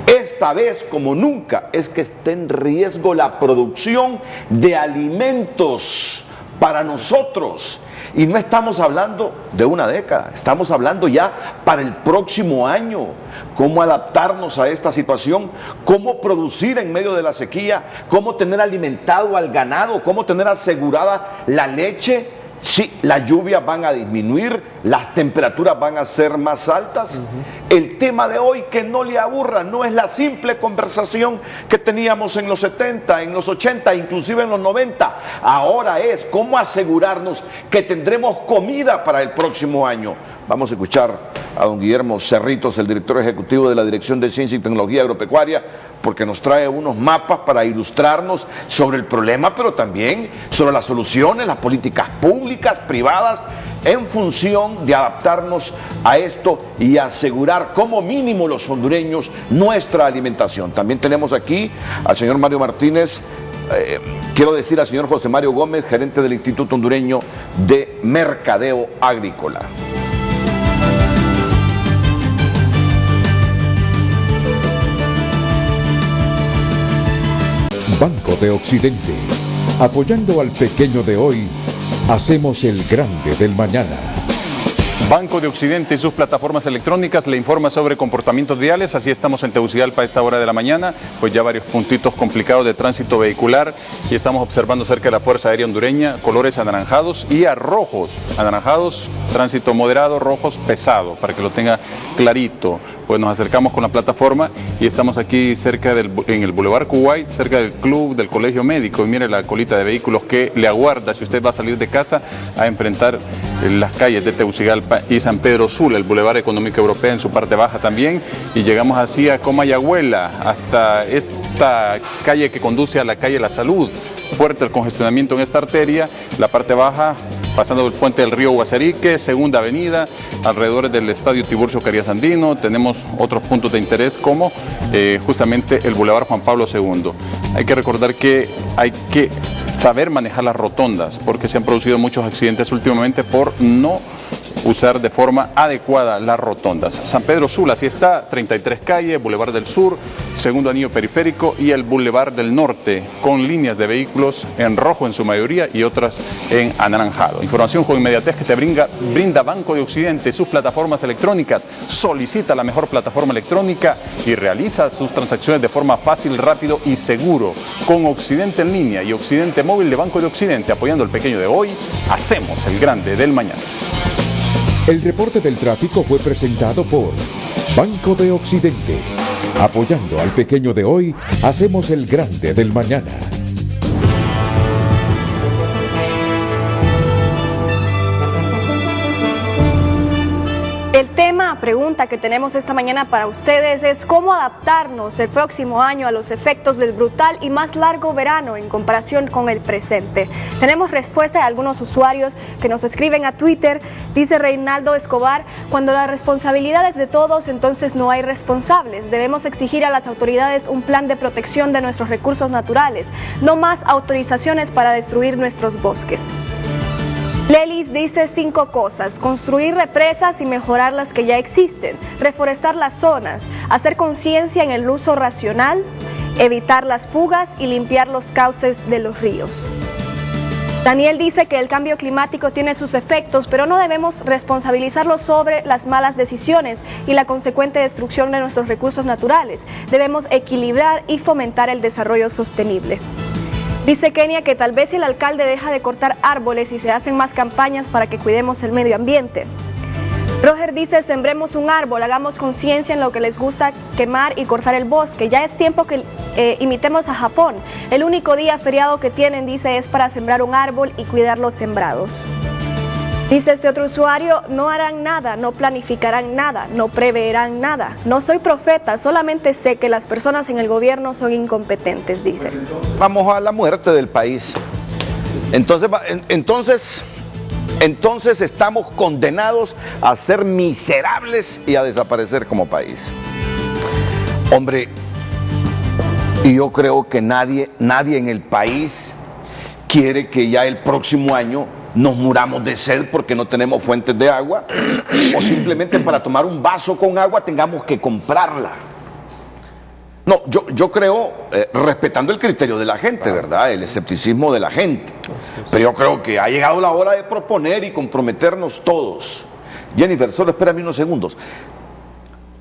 Esta vez, como nunca, es que está en riesgo la producción de alimentos para nosotros. Y no estamos hablando de una década, estamos hablando ya para el próximo año. Cómo adaptarnos a esta situación, cómo producir en medio de la sequía, cómo tener alimentado al ganado, cómo tener asegurada la leche. Sí, las lluvias van a disminuir, las temperaturas van a ser más altas. El tema de hoy, que no le aburra, no es la simple conversación que teníamos en los 70, en los 80, inclusive en los 90. Ahora es cómo asegurarnos que tendremos comida para el próximo año. Vamos a escuchar a don Guillermo Cerritos, el director ejecutivo de la Dirección de Ciencia y Tecnología Agropecuaria, porque nos trae unos mapas para ilustrarnos sobre el problema, pero también sobre las soluciones, las políticas públicas, privadas, en función de adaptarnos a esto y asegurar como mínimo los hondureños nuestra alimentación. También tenemos aquí al señor Mario Martínez, quiero decir al señor José Mario Gómez, gerente del Instituto Hondureño de Mercadeo Agrícola. Banco de Occidente. Apoyando al pequeño de hoy, hacemos el grande del mañana. Banco de Occidente y sus plataformas electrónicas le informa sobre comportamientos viales. Así estamos en Tegucigalpa a esta hora de la mañana, pues ya varios puntitos complicados de tránsito vehicular y estamos observando cerca de la Fuerza Aérea Hondureña colores anaranjados y a rojos. Anaranjados, tránsito moderado, rojos pesado, para que lo tenga clarito. Pues nos acercamos con la plataforma y estamos aquí cerca en el Boulevard Kuwait, cerca del club del Colegio Médico. Y mire la colita de vehículos que le aguarda si usted va a salir de casa a enfrentar las calles de Tegucigalpa y San Pedro Sula, el Boulevard Económico Europeo en su parte baja también. Y llegamos así a Comayagüela, hasta esta calle que conduce a la calle La Salud. Fuerte el congestionamiento en esta arteria, la parte baja pasando el puente del río Guasarique, Segunda Avenida, alrededor del Estadio Tiburcio Carías Andino. Tenemos otros puntos de interés como justamente el Boulevard Juan Pablo II. Hay que recordar que hay que saber manejar las rotondas porque se han producido muchos accidentes últimamente por no usar de forma adecuada las rotondas. San Pedro Sula, así está, 33 calle, Boulevard del Sur, segundo anillo periférico y el Boulevard del Norte, con líneas de vehículos en rojo en su mayoría y otras en anaranjado. Información con inmediatez que te brinda Banco de Occidente, sus plataformas electrónicas. Solicita la mejor plataforma electrónica y realiza sus transacciones de forma fácil, rápido y seguro. Con Occidente en línea y Occidente móvil de Banco de Occidente, apoyando al pequeño de hoy, hacemos el grande del mañana. El reporte del tráfico fue presentado por Banco de Occidente. Apoyando al pequeño de hoy, hacemos el grande del mañana. El tema, pregunta que tenemos esta mañana para ustedes es cómo adaptarnos el próximo año a los efectos del brutal y más largo verano en comparación con el presente. Tenemos respuesta de algunos usuarios que nos escriben a Twitter. Dice Reinaldo Escobar, cuando la responsabilidad es de todos, entonces no hay responsables. Debemos exigir a las autoridades un plan de protección de nuestros recursos naturales, no más autorizaciones para destruir nuestros bosques. Lelis dice 5 cosas: construir represas y mejorar las que ya existen, reforestar las zonas, hacer conciencia en el uso racional, evitar las fugas y limpiar los cauces de los ríos. Daniel dice que el cambio climático tiene sus efectos, pero no debemos responsabilizarlo sobre las malas decisiones y la consecuente destrucción de nuestros recursos naturales. Debemos equilibrar y fomentar el desarrollo sostenible. Dice Kenia que tal vez si el alcalde deja de cortar árboles y se hacen más campañas para que cuidemos el medio ambiente. Roger dice, sembremos un árbol, hagamos conciencia en lo que les gusta quemar y cortar el bosque. Ya es tiempo que imitemos a Japón. El único día feriado que tienen, dice, es para sembrar un árbol y cuidar los sembrados. Dice este otro usuario, no harán nada, no planificarán nada, no preverán nada. No soy profeta, solamente sé que las personas en el gobierno son incompetentes, dice. Vamos a la muerte del país. Entonces estamos condenados a ser miserables y a desaparecer como país. Hombre, y yo creo que nadie en el país quiere que ya el próximo año nos muramos de sed porque no tenemos fuentes de agua o simplemente para tomar un vaso con agua tengamos que comprarla. No, yo creo, respetando el criterio de la gente, ¿verdad? El escepticismo de la gente. Pero yo creo que ha llegado la hora de proponer y comprometernos todos. Jennifer, solo espérame unos segundos.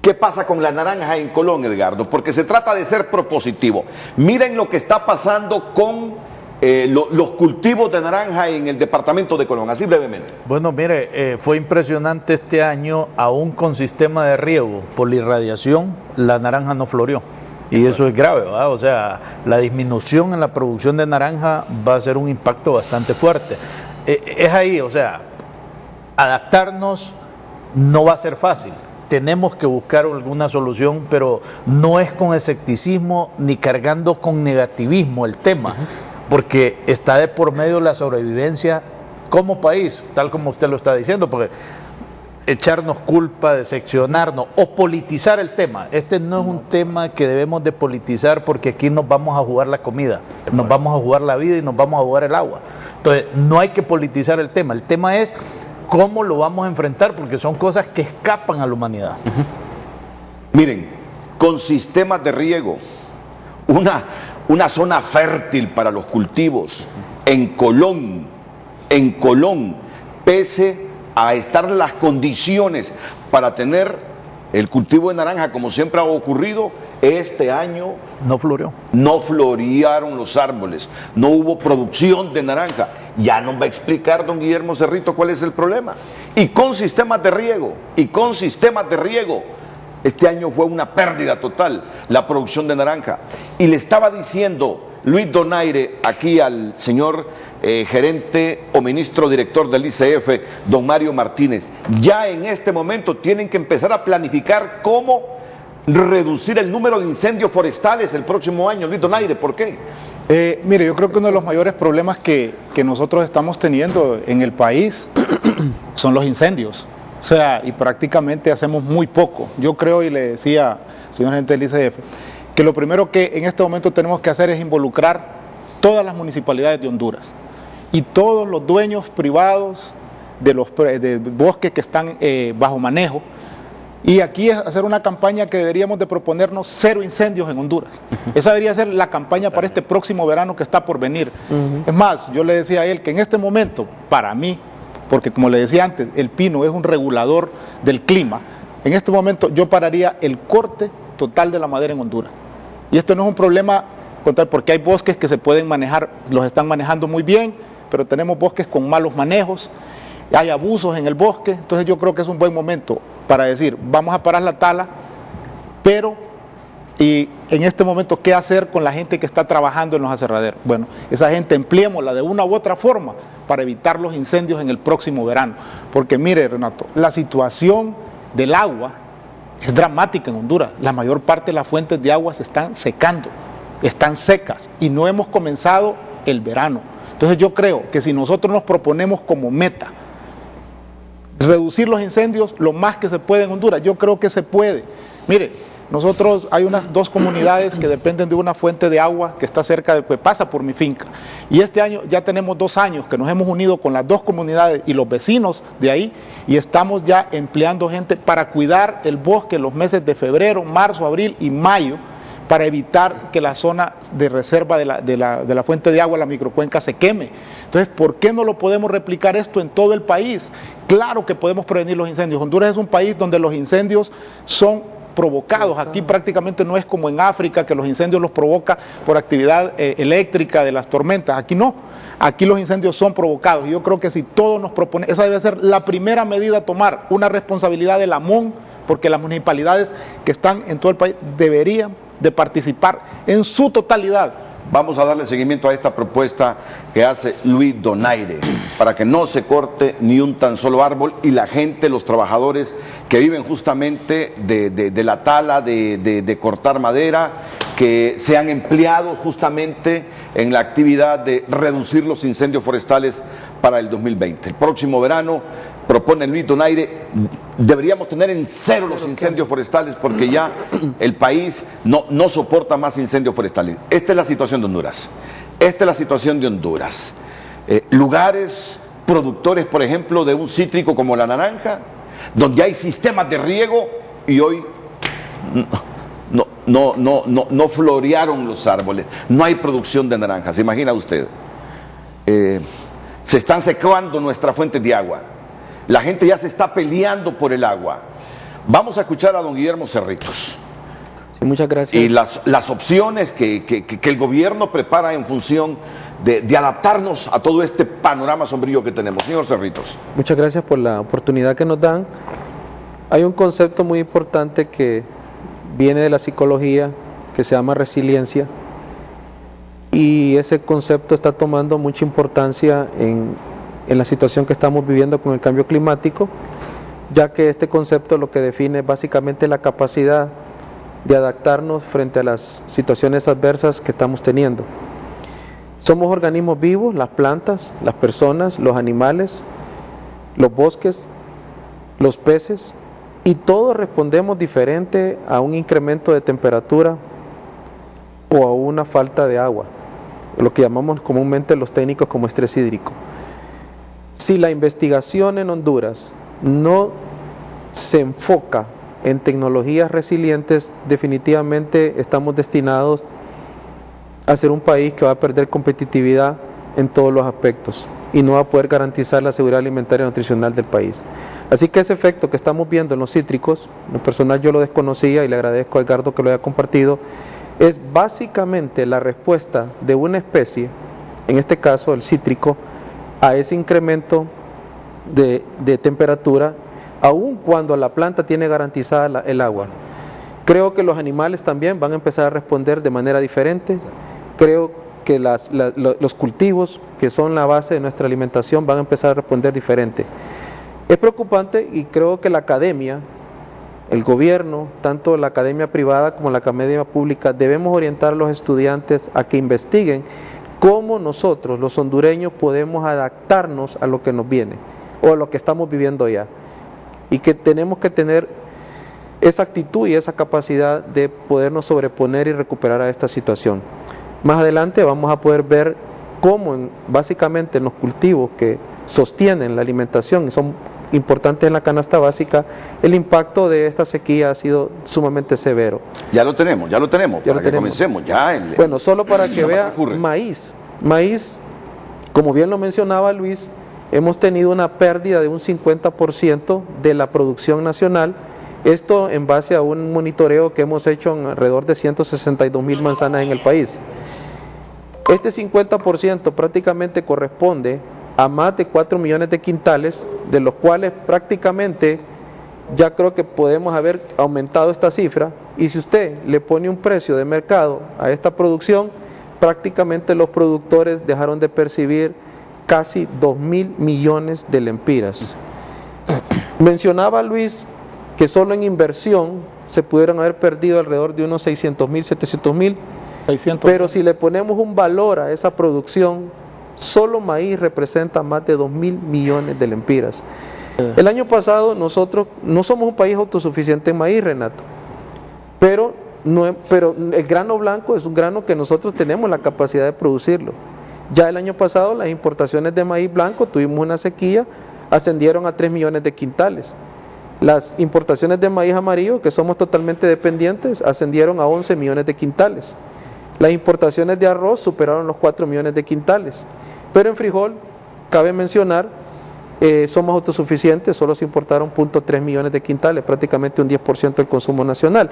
¿Qué pasa con la naranja en Colón, Edgardo? Porque se trata de ser propositivo. Miren lo que está pasando con los cultivos de naranja en el departamento de Colón, así brevemente. Bueno, mire, fue impresionante este año, aún con sistema de riego por la irradiación, la naranja no floreó. Y eso es grave, ¿verdad? O sea, la disminución en la producción de naranja va a ser un impacto bastante fuerte. Es ahí, o sea, adaptarnos no va a ser fácil. Tenemos que buscar alguna solución, pero no es con escepticismo ni cargando con negativismo el tema, porque está de por medio la sobrevivencia como país, tal como usted lo está diciendo, porque echarnos culpa, decepcionarnos o politizar el tema. Este no es un tema que debemos de politizar porque aquí nos vamos a jugar la comida, nos vamos a jugar la vida y nos vamos a jugar el agua. Entonces, no hay que politizar el tema es cómo lo vamos a enfrentar porque son cosas que escapan a la humanidad. Miren, con sistemas de riego, una zona fértil para los cultivos en Colón, pese a estar las condiciones para tener el cultivo de naranja como siempre ha ocurrido, este año no floreó. No florearon los árboles, no hubo producción de naranja. Ya nos va a explicar don Guillermo Cerrito cuál es el problema. Y con sistemas de riego, este año fue una pérdida total la producción de naranja. Y le estaba diciendo Luis Donaire aquí al señor gerente o ministro director del ICF, don Mario Martínez, ya en este momento tienen que empezar a planificar cómo reducir el número de incendios forestales el próximo año. Luis Donaire, ¿por qué? Mire, yo creo que uno de los mayores problemas que nosotros estamos teniendo en el país son los incendios. O sea, y prácticamente hacemos muy poco. Yo creo, y le decía, señor gerente del ICF, que lo primero que en este momento tenemos que hacer es involucrar todas las municipalidades de Honduras y todos los dueños privados de bosques que están bajo manejo. Y aquí es hacer una campaña que deberíamos de proponernos 0 incendios en Honduras. Esa debería ser la campaña para este próximo verano que está por venir. Es más, yo le decía a él que en este momento, para mí, porque como le decía antes, el pino es un regulador del clima, en este momento yo pararía el corte total de la madera en Honduras. Y esto no es un problema porque hay bosques que se pueden manejar, los están manejando muy bien, pero tenemos bosques con malos manejos, hay abusos en el bosque, entonces yo creo que es un buen momento para decir, vamos a parar la tala, pero y en este momento, ¿qué hacer con la gente que está trabajando en los aserraderos? Bueno, esa gente empleémosla de una u otra forma para evitar los incendios en el próximo verano, porque mire, Renato, la situación del agua es dramática en Honduras. La mayor parte de las fuentes de agua se están secando, están secas y no hemos comenzado el verano. Entonces yo creo que si nosotros nos proponemos como meta reducir los incendios lo más que se puede en Honduras, yo creo que se puede. Mire, nosotros hay unas 2 comunidades que dependen de una fuente de agua que está cerca que pasa por mi finca. Y este año ya tenemos 2 años que nos hemos unido con las 2 comunidades y los vecinos de ahí y estamos ya empleando gente para cuidar el bosque en los meses de febrero, marzo, abril y mayo para evitar que la zona de reserva de la fuente de agua, la microcuenca, se queme. Entonces, ¿por qué no lo podemos replicar esto en todo el país? Claro que podemos prevenir los incendios. Honduras es un país donde los incendios son provocados. Aquí prácticamente no es como en África, que los incendios los provoca por actividad eléctrica de las tormentas. Aquí no. Aquí los incendios son provocados. Y yo creo que si todos nos proponemos, esa debe ser la primera medida a tomar, una responsabilidad de la MON, porque las municipalidades que están en todo el país deberían de participar en su totalidad. Vamos a darle seguimiento a esta propuesta que hace Luis Donaire para que no se corte ni un tan solo árbol y la gente, los trabajadores que viven justamente de la tala, de cortar madera, que sean empleados justamente en la actividad de reducir los incendios forestales para el 2020. El próximo verano, propone Luis Donaire, deberíamos tener en cero los incendios forestales porque ya el país no soporta más incendios forestales. Esta es la situación de Honduras. Esta es la situación de Honduras. Lugares productores, por ejemplo, de un cítrico como la naranja, donde hay sistemas de riego y hoy no florearon los árboles, no hay producción de naranjas. ¿Se imagina usted? Se están secando nuestras fuentes de agua. La gente ya se está peleando por el agua. Vamos a escuchar a don Guillermo Cerritos. Sí, muchas gracias. Y las opciones que el gobierno prepara en función de adaptarnos a todo este panorama sombrío que tenemos. Señor Cerritos. Muchas gracias por la oportunidad que nos dan. Hay un concepto muy importante que viene de la psicología, que se llama resiliencia, y ese concepto está tomando mucha importancia en la situación que estamos viviendo con el cambio climático, ya que este concepto lo que define es básicamente la capacidad de adaptarnos frente a las situaciones adversas que estamos teniendo. Somos organismos vivos, las plantas, las personas, los animales, los bosques, los peces, y todos respondemos diferente a un incremento de temperatura o a una falta de agua, lo que llamamos comúnmente los técnicos como estrés hídrico. Si la investigación en Honduras no se enfoca en tecnologías resilientes, definitivamente estamos destinados a ser un país que va a perder competitividad en todos los aspectos y no va a poder garantizar la seguridad alimentaria y nutricional del país. Así que ese efecto que estamos viendo en los cítricos, en lo personal yo lo desconocía y le agradezco a Edgardo que lo haya compartido, es básicamente la respuesta de una especie, en este caso el cítrico, a ese incremento de temperatura, aun cuando la planta tiene garantizada el agua. Creo que los animales también van a empezar a responder de manera diferente. Creo que los cultivos, que son la base de nuestra alimentación, van a empezar a responder diferente. Es preocupante y creo que la academia, el gobierno, tanto la academia privada como la academia pública, debemos orientar a los estudiantes a que investiguen cómo nosotros, los hondureños, podemos adaptarnos a lo que nos viene o a lo que estamos viviendo ya. Y que tenemos que tener esa actitud y esa capacidad de podernos sobreponer y recuperar a esta situación. Más adelante vamos a poder ver cómo básicamente en los cultivos que sostienen la alimentación y son importantes en la canasta básica, el impacto de esta sequía ha sido sumamente severo. Ya lo tenemos, para que comencemos. Bueno, solo para que vea, maíz, como bien lo mencionaba Luis, hemos tenido una pérdida de un 50% de la producción nacional, esto en base a un monitoreo que hemos hecho en alrededor de 162,000 manzanas en el país. Este 50% prácticamente corresponde a más de 4 millones de quintales, de los cuales prácticamente ya creo que podemos haber aumentado esta cifra, y si usted le pone un precio de mercado a esta producción, prácticamente los productores dejaron de percibir casi 2,000 millones de lempiras. Mencionaba Luis que solo en inversión se pudieron haber perdido alrededor de unos 600,000, 700,000, pero si le ponemos un valor a esa producción, solo maíz representa más de 2,000 millones de lempiras. El año pasado nosotros no somos un país autosuficiente en maíz, Renato, pero el grano blanco es un grano que nosotros tenemos la capacidad de producirlo. Ya el año pasado las importaciones de maíz blanco, tuvimos una sequía, ascendieron a 3 millones de quintales. Las importaciones de maíz amarillo, que somos totalmente dependientes, ascendieron a 11 millones de quintales. Las importaciones de arroz superaron los 4 millones de quintales. Pero en frijol, cabe mencionar, somos autosuficientes, solo se importaron 0.3 millones de quintales, prácticamente un 10% del consumo nacional.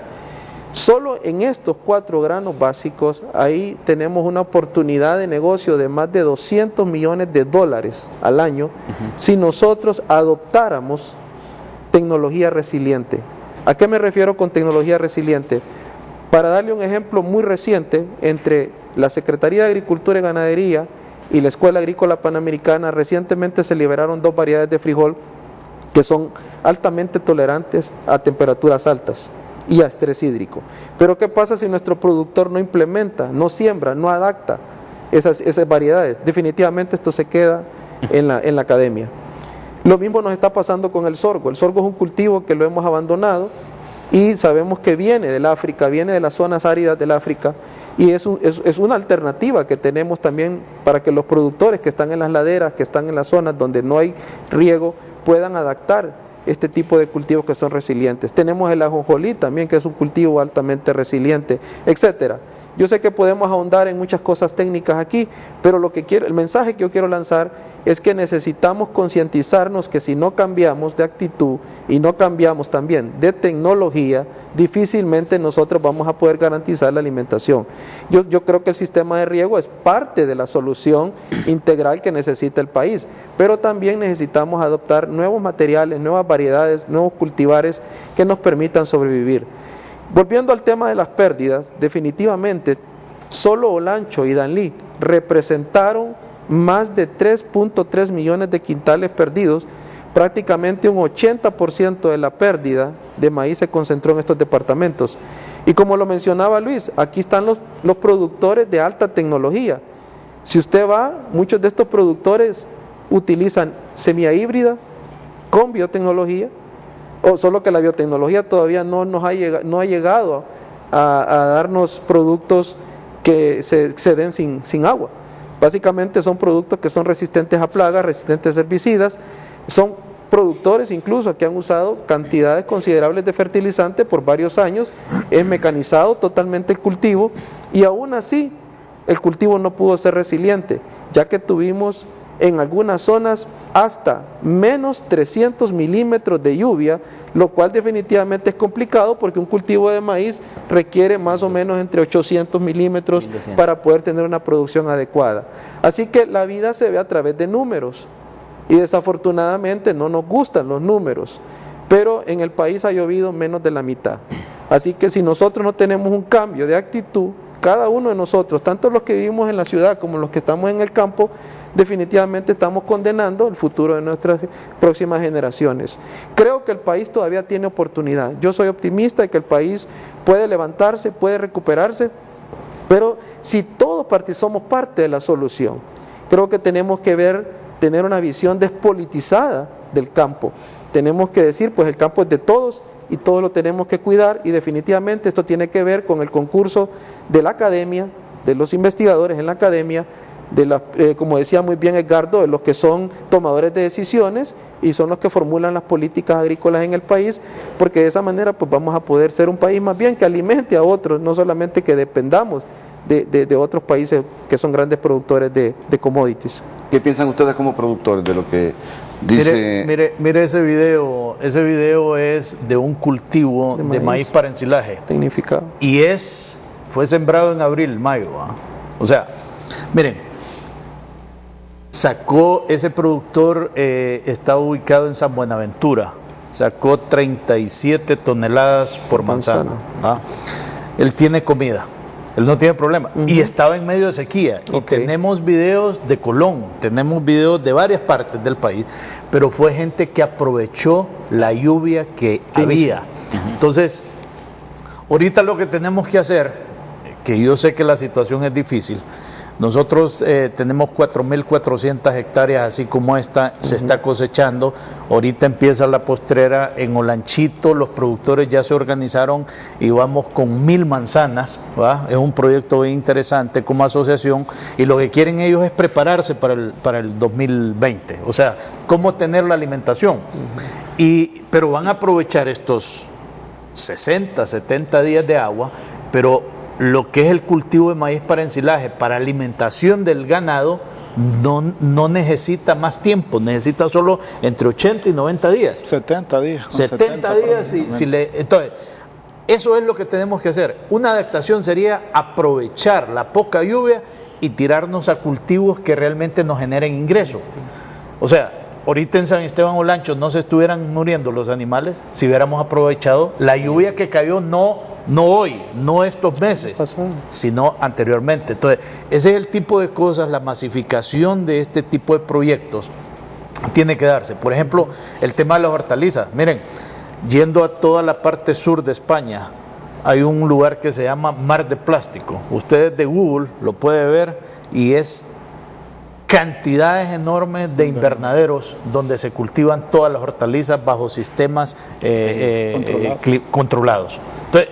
Solo en estos 4 granos básicos, ahí tenemos una oportunidad de negocio de más de 200 millones de dólares al año, si nosotros adoptáramos tecnología resiliente. ¿A qué me refiero con tecnología resiliente? Para darle un ejemplo muy reciente, entre la Secretaría de Agricultura y Ganadería y la Escuela Agrícola Panamericana, recientemente se liberaron 2 variedades de frijol que son altamente tolerantes a temperaturas altas. y a estrés hídrico. Pero ¿qué pasa si nuestro productor no implementa, no siembra, no adapta esas variedades? Definitivamente esto se queda en la academia. Lo mismo nos está pasando con el sorgo. El sorgo es un cultivo que lo hemos abandonado y sabemos que viene del África, viene de las zonas áridas del África, y es una alternativa que tenemos también para que los productores que están en las laderas, que están en las zonas donde no hay riego, puedan adaptar este tipo de cultivos que son resilientes. Tenemos el ajonjolí también, que es un cultivo altamente resiliente, etcétera. Yo sé que podemos ahondar en muchas cosas técnicas aquí, pero el mensaje que yo quiero lanzar es que necesitamos concientizarnos que si no cambiamos de actitud y no cambiamos también de tecnología, difícilmente nosotros vamos a poder garantizar la alimentación. Yo creo que el sistema de riego es parte de la solución integral que necesita el país, pero también necesitamos adoptar nuevos materiales, nuevas variedades, nuevos cultivares que nos permitan sobrevivir. Volviendo al tema de las pérdidas, definitivamente solo Olancho y Danlí representaron más de 3.3 millones de quintales perdidos. Prácticamente un 80% de la pérdida de maíz se concentró en estos departamentos. Y como lo mencionaba Luis, aquí están los productores de alta tecnología. Si usted va, muchos de estos productores utilizan semilla híbrida con biotecnología, o solo que la biotecnología todavía no ha llegado a darnos productos que se den sin agua. Básicamente son productos que son resistentes a plagas, resistentes a herbicidas, son productores incluso que han usado cantidades considerables de fertilizante por varios años, es mecanizado totalmente el cultivo y aún así el cultivo no pudo ser resiliente, ya que tuvimos en algunas zonas hasta menos 300 milímetros de lluvia, lo cual definitivamente es complicado porque un cultivo de maíz requiere más o menos entre 800 milímetros 1200 para poder tener una producción adecuada. Así que la vida se ve a través de números y desafortunadamente no nos gustan los números, pero en el país ha llovido menos de la mitad. Así que si nosotros no tenemos un cambio de actitud, cada uno de nosotros, tanto los que vivimos en la ciudad como los que estamos en el campo, definitivamente estamos condenando el futuro de nuestras próximas generaciones. Creo que el país todavía tiene oportunidad. Yo soy optimista de que el país puede levantarse, puede recuperarse, pero si todos somos parte de la solución, creo que tenemos que tener una visión despolitizada del campo. Tenemos que decir, pues el campo es de todos y todos lo tenemos que cuidar, y definitivamente esto tiene que ver con el concurso de la academia, de los investigadores en la academia, como decía muy bien Edgardo, de los que son tomadores de decisiones y son los que formulan las políticas agrícolas en el país, porque de esa manera pues vamos a poder ser un país más bien que alimente a otros, no solamente que dependamos de otros países que son grandes productores de commodities. ¿Qué piensan ustedes como productores de lo que dice? Mire ese video es de un cultivo de maíz para ensilaje. Tecnificado. Y fue sembrado en abril, mayo. O sea, miren, sacó ese productor, está ubicado en San Buenaventura, sacó 37 toneladas por manzana. Él tiene comida, él no tiene problema, y estaba en medio de sequía. Y tenemos videos de Colón, tenemos videos de varias partes del país, pero fue gente que aprovechó la lluvia que había. Entonces, ahorita lo que tenemos que hacer, que yo sé que la situación es difícil, nosotros tenemos 4.400 hectáreas así como esta, se está cosechando. Ahorita empieza la postrera en Olanchito, los productores ya se organizaron y vamos con 1.000 manzanas, ¿va? Es un proyecto bien interesante como asociación, y lo que quieren ellos es prepararse para el 2020, o sea, cómo tener la alimentación. Pero van a aprovechar estos 60, 70 días de agua, pero lo que es el cultivo de maíz para ensilaje, para alimentación del ganado, no necesita más tiempo, necesita solo entre 80 y 90 días. 70 días. 70 días, entonces, eso es lo que tenemos que hacer. Una adaptación sería aprovechar la poca lluvia y tirarnos a cultivos que realmente nos generen ingresos. O sea, ahorita en San Esteban Olancho no se estuvieran muriendo los animales si hubiéramos aprovechado la lluvia que cayó, no hoy, no estos meses, sino anteriormente. Entonces, ese es el tipo de cosas, la masificación de este tipo de proyectos tiene que darse. Por ejemplo, el tema de las hortalizas. Miren, Yendo a toda la parte sur de España, hay un lugar que se llama Mar de Plástico. Ustedes de Google lo pueden ver y es cantidades enormes de invernaderos donde se cultivan todas las hortalizas bajo sistemas controlados. Entonces,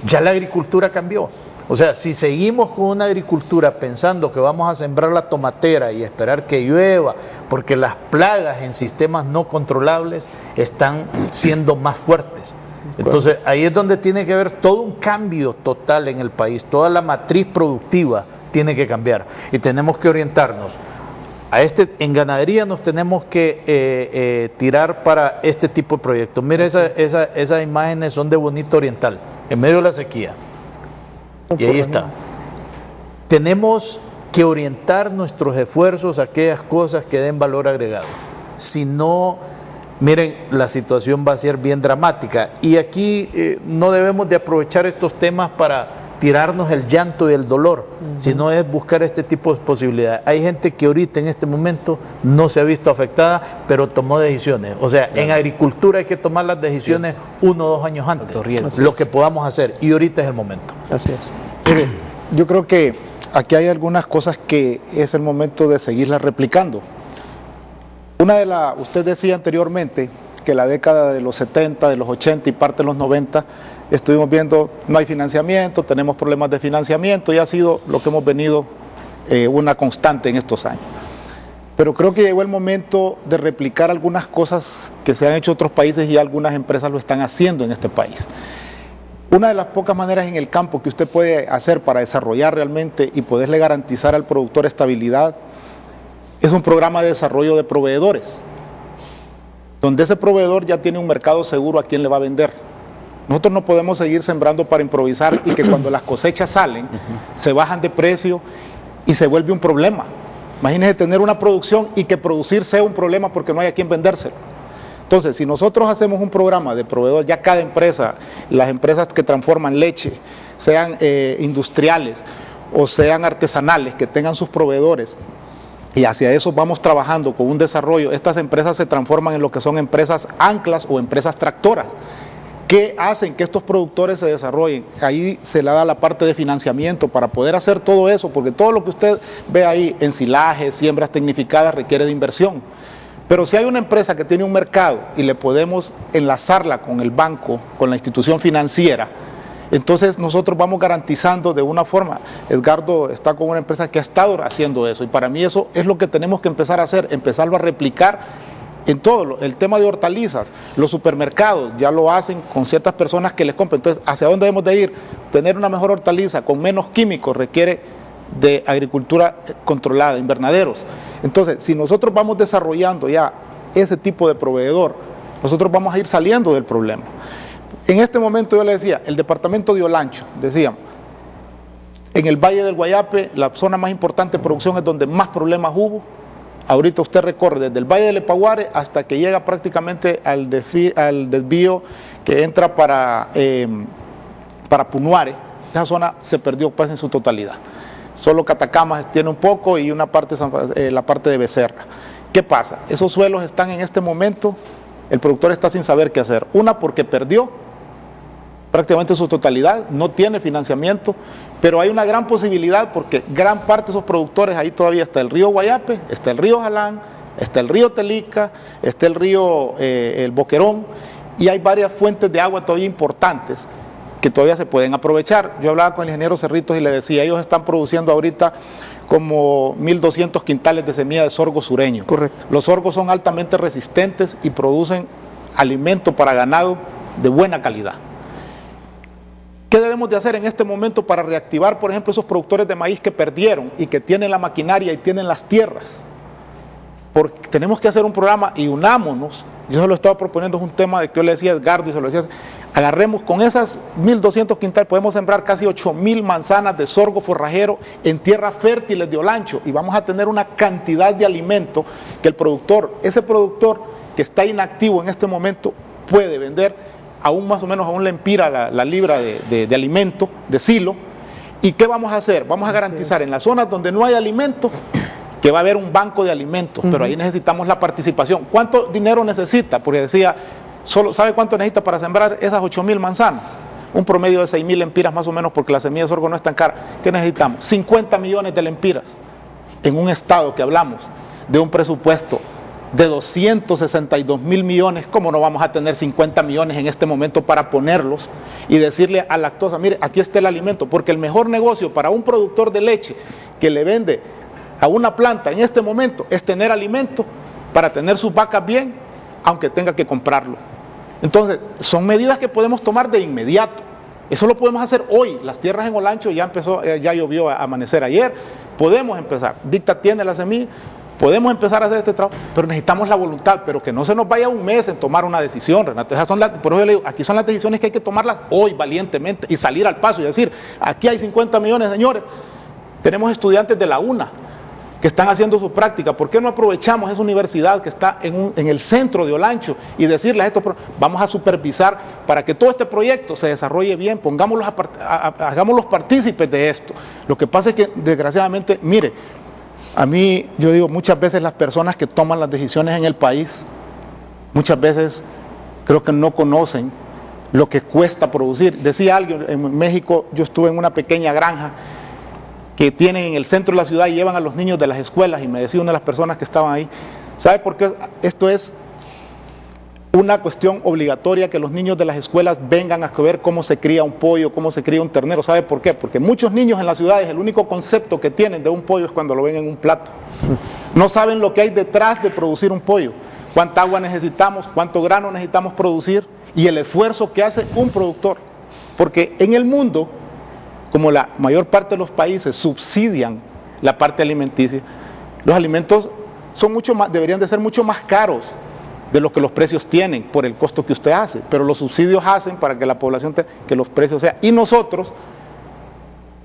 ya la agricultura cambió. O sea, si seguimos con una agricultura pensando que vamos a sembrar la tomatera y esperar que llueva, porque las plagas en sistemas no controlables están siendo más fuertes. Entonces, ahí es donde tiene que haber todo un cambio total en el país. Toda la matriz productiva tiene que cambiar y tenemos que orientarnos. En ganadería nos tenemos que tirar para este tipo de proyectos. Mira, esas imágenes son de Bonito Oriental, en medio de la sequía. Y ahí está. Tenemos que orientar nuestros esfuerzos a aquellas cosas que den valor agregado. Si no, miren, la situación va a ser bien dramática. Y aquí no debemos de aprovechar estos temas para tirarnos el llanto y el dolor, sino es buscar este tipo de posibilidades. Hay gente que ahorita en este momento no se ha visto afectada, pero tomó decisiones. O sea, en agricultura hay que tomar las decisiones 1 o 2 años antes, lo que podamos hacer, y ahorita es el momento. Así es. Mire, yo creo que aquí hay algunas cosas que es el momento de seguirlas replicando. Usted decía anteriormente que la década de los 70, de los 80 y parte de los 90, estuvimos viendo, no hay financiamiento, tenemos problemas de financiamiento y ha sido lo que hemos venido una constante en estos años. Pero creo que llegó el momento de replicar algunas cosas que se han hecho en otros países y algunas empresas lo están haciendo en este país. Una de las pocas maneras en el campo que usted puede hacer para desarrollar realmente y poderle garantizar al productor estabilidad es un programa de desarrollo de proveedores, donde ese proveedor ya tiene un mercado seguro a quien le va a vender. Nosotros no podemos seguir sembrando para improvisar y que cuando las cosechas salen, se bajan de precio y se vuelve un problema. Imagínense tener una producción y que producir sea un problema porque no hay a quien vendérselo. Entonces, si nosotros hacemos un programa de proveedor, ya cada empresa, las empresas que transforman leche, sean industriales o sean artesanales, que tengan sus proveedores, y hacia eso vamos trabajando con un desarrollo, estas empresas se transforman en lo que son empresas anclas o empresas tractoras, que hacen que estos productores se desarrollen. Ahí se le da la parte de financiamiento para poder hacer todo eso, porque todo lo que usted ve ahí, ensilajes, siembras tecnificadas, requiere de inversión. Pero si hay una empresa que tiene un mercado y le podemos enlazarla con el banco, con la institución financiera, entonces nosotros vamos garantizando de una forma. Edgardo está con una empresa que ha estado haciendo eso y para mí eso es lo que tenemos que empezar a hacer, empezarlo a replicar en todo. El tema de hortalizas, los supermercados ya lo hacen con ciertas personas que les compran. Entonces, ¿hacia dónde debemos de ir? Tener una mejor hortaliza con menos químicos requiere de agricultura controlada, invernaderos. Entonces, si nosotros vamos desarrollando ya ese tipo de proveedor, nosotros vamos a ir saliendo del problema. En este momento yo le decía, el departamento de Olancho, decíamos, en el Valle del Guayape, la zona más importante de producción es donde más problemas hubo. Ahorita usted recorre desde el Valle del Epaguare hasta que llega prácticamente al desvío que entra para Punuare. Esa zona se perdió pues en su totalidad. Solo Catacamas tiene un poco y una parte, la parte de Becerra. ¿Qué pasa? Esos suelos están en este momento, el productor está sin saber qué hacer. Una, porque perdió prácticamente su totalidad, no tiene financiamiento, pero hay una gran posibilidad porque gran parte de esos productores, ahí todavía está el río Guayape, está el río Jalán, está el río Telica, está el río el Boquerón, y hay varias fuentes de agua todavía importantes que todavía se pueden aprovechar. Yo hablaba con el ingeniero Cerritos y le decía, ellos están produciendo ahorita como 1.200 quintales de semilla de sorgo sureño. Correcto. Los sorgos son altamente resistentes y producen alimento para ganado de buena calidad. ¿Qué debemos de hacer en este momento para reactivar, por ejemplo, esos productores de maíz que perdieron y que tienen la maquinaria y tienen las tierras? Porque tenemos que hacer un programa y unámonos. Yo se lo estaba proponiendo, es un tema de que yo le decía a Edgardo y se lo decía, agarremos con esas 1.200 quintales, podemos sembrar casi 8.000 manzanas de sorgo forrajero en tierras fértiles de Olancho y vamos a tener una cantidad de alimento que el productor, ese productor que está inactivo en este momento puede vender aún más o menos a un lempira la libra de alimento, de silo. ¿Y qué vamos a hacer? Vamos a garantizar en las zonas donde no hay alimento que va a haber un banco de alimentos, pero ahí necesitamos la participación. ¿Cuánto dinero necesita? Porque decía, ¿Sabe cuánto necesita para sembrar esas 8.000 manzanas? Un promedio de 6.000 lempiras más o menos, porque la semilla de sorgo no es tan cara. ¿Qué necesitamos? 50 millones de lempiras. En un estado que hablamos de un presupuesto de 262.000 millones, ¿cómo no vamos a tener 50 millones en este momento para ponerlos y decirle a Lactosa, mire, aquí está el alimento? Porque el mejor negocio para un productor de leche que le vende a una planta en este momento es tener alimento para tener sus vacas bien, aunque tenga que comprarlo. Entonces, son medidas que podemos tomar de inmediato. Eso lo podemos hacer hoy. Las tierras en Olancho ya llovió a amanecer ayer. Podemos empezar. Dicta tiene la semilla. Podemos empezar a hacer este trabajo, pero necesitamos la voluntad, pero que no se nos vaya un mes en tomar una decisión, Renato. Por eso yo le digo, aquí son las decisiones que hay que tomarlas hoy valientemente y salir al paso y decir, aquí hay 50 millones, señores. Tenemos estudiantes de la UNA que están haciendo su práctica. ¿Por qué no aprovechamos esa universidad que está en el centro de Olancho y decirles esto? Vamos a supervisar para que todo este proyecto se desarrolle bien, hagámoslos partícipes de esto. Lo que pasa es que, desgraciadamente, mire, a mí, yo digo, muchas veces las personas que toman las decisiones en el país, muchas veces creo que no conocen lo que cuesta producir. Decía alguien, en México yo estuve en una pequeña granja que tienen en el centro de la ciudad y llevan a los niños de las escuelas, y me decía una de las personas que estaban ahí, ¿sabe por qué? Esto es una cuestión obligatoria, que los niños de las escuelas vengan a ver cómo se cría un pollo, cómo se cría un ternero. ¿Sabe por qué? Porque muchos niños en las ciudades el único concepto que tienen de un pollo es cuando lo ven en un plato. No saben lo que hay detrás de producir un pollo, cuánta agua necesitamos, cuánto grano necesitamos producir y el esfuerzo que hace un productor. Porque en el mundo, como la mayor parte de los países subsidian la parte alimenticia, los alimentos son deberían de ser mucho más caros de lo que los precios tienen por el costo que usted hace, pero los subsidios hacen para que la población que los precios sean. Y nosotros,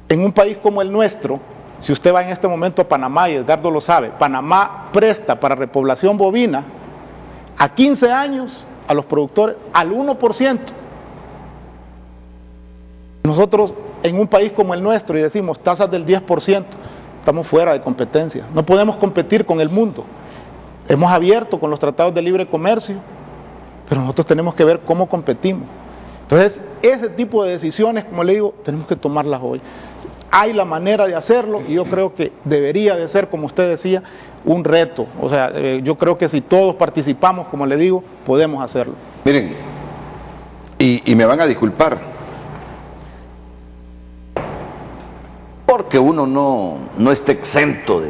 en un país como el nuestro, si usted va en este momento a Panamá, y Edgardo lo sabe, Panamá presta para repoblación bovina a 15 años a los productores al 1%. Nosotros, en un país como el nuestro, y decimos tasas del 10%, estamos fuera de competencia. No podemos competir con el mundo. Hemos abierto con los tratados de libre comercio, pero nosotros tenemos que ver cómo competimos. Entonces, ese tipo de decisiones, como le digo, tenemos que tomarlas hoy. Hay la manera de hacerlo y yo creo que debería de ser, como usted decía, un reto. O sea, yo creo que si todos participamos, como le digo, podemos hacerlo. Miren, y me van a disculpar, porque uno no está exento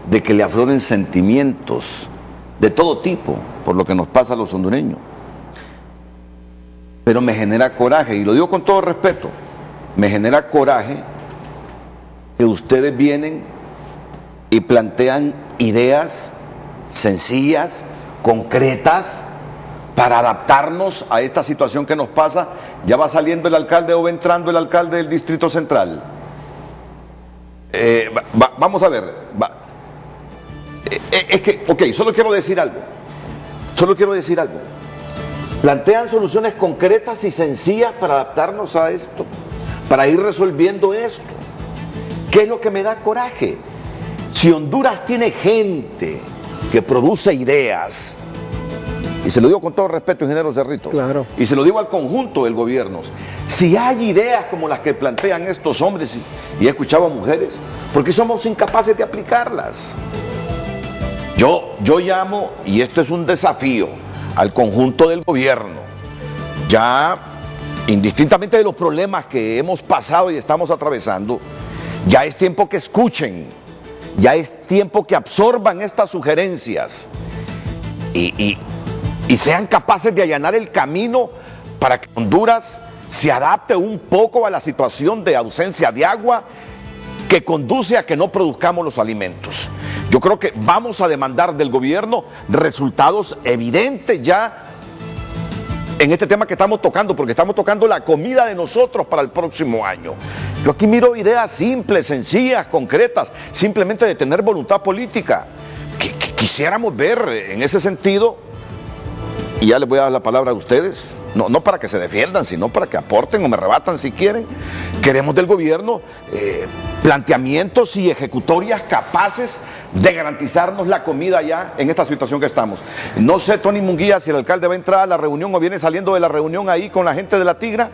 de que le afloren sentimientos de todo tipo por lo que nos pasa a los hondureños. Pero me genera coraje, y lo digo con todo respeto, me genera coraje que ustedes vienen y plantean ideas sencillas, concretas, para adaptarnos a esta situación que nos pasa. Ya va saliendo el alcalde o va entrando el alcalde del Distrito Central. Vamos a ver. Es que, ok, solo quiero decir algo. Plantean soluciones concretas y sencillas para adaptarnos a esto, para ir resolviendo esto. ¿Qué es lo que me da coraje? Si Honduras tiene gente que produce ideas, y se lo digo con todo respeto, ingeniero Cerritos, claro, y se lo digo al conjunto del gobierno, si hay ideas como las que plantean estos hombres, y he escuchado a mujeres, ¿por qué somos incapaces de aplicarlas? Yo llamo, y esto es un desafío, al conjunto del gobierno, ya indistintamente de los problemas que hemos pasado y estamos atravesando, ya es tiempo que escuchen, ya es tiempo que absorban estas sugerencias y sean capaces de allanar el camino para que Honduras se adapte un poco a la situación de ausencia de agua que conduce a que no produzcamos los alimentos. Yo creo que vamos a demandar del gobierno resultados evidentes ya en este tema que estamos tocando, porque estamos tocando la comida de nosotros para el próximo año. Yo aquí miro ideas simples, sencillas, concretas, simplemente de tener voluntad política. Que quisiéramos ver en ese sentido y ya les voy a dar la palabra a ustedes, no para que se defiendan, sino para que aporten o me rebatan si quieren. Queremos del gobierno planteamientos y ejecutorias capaces de garantizarnos la comida ya en esta situación que estamos. No sé, Tony Munguía, si el alcalde va a entrar a la reunión o viene saliendo de la reunión ahí con la gente de La Tigra.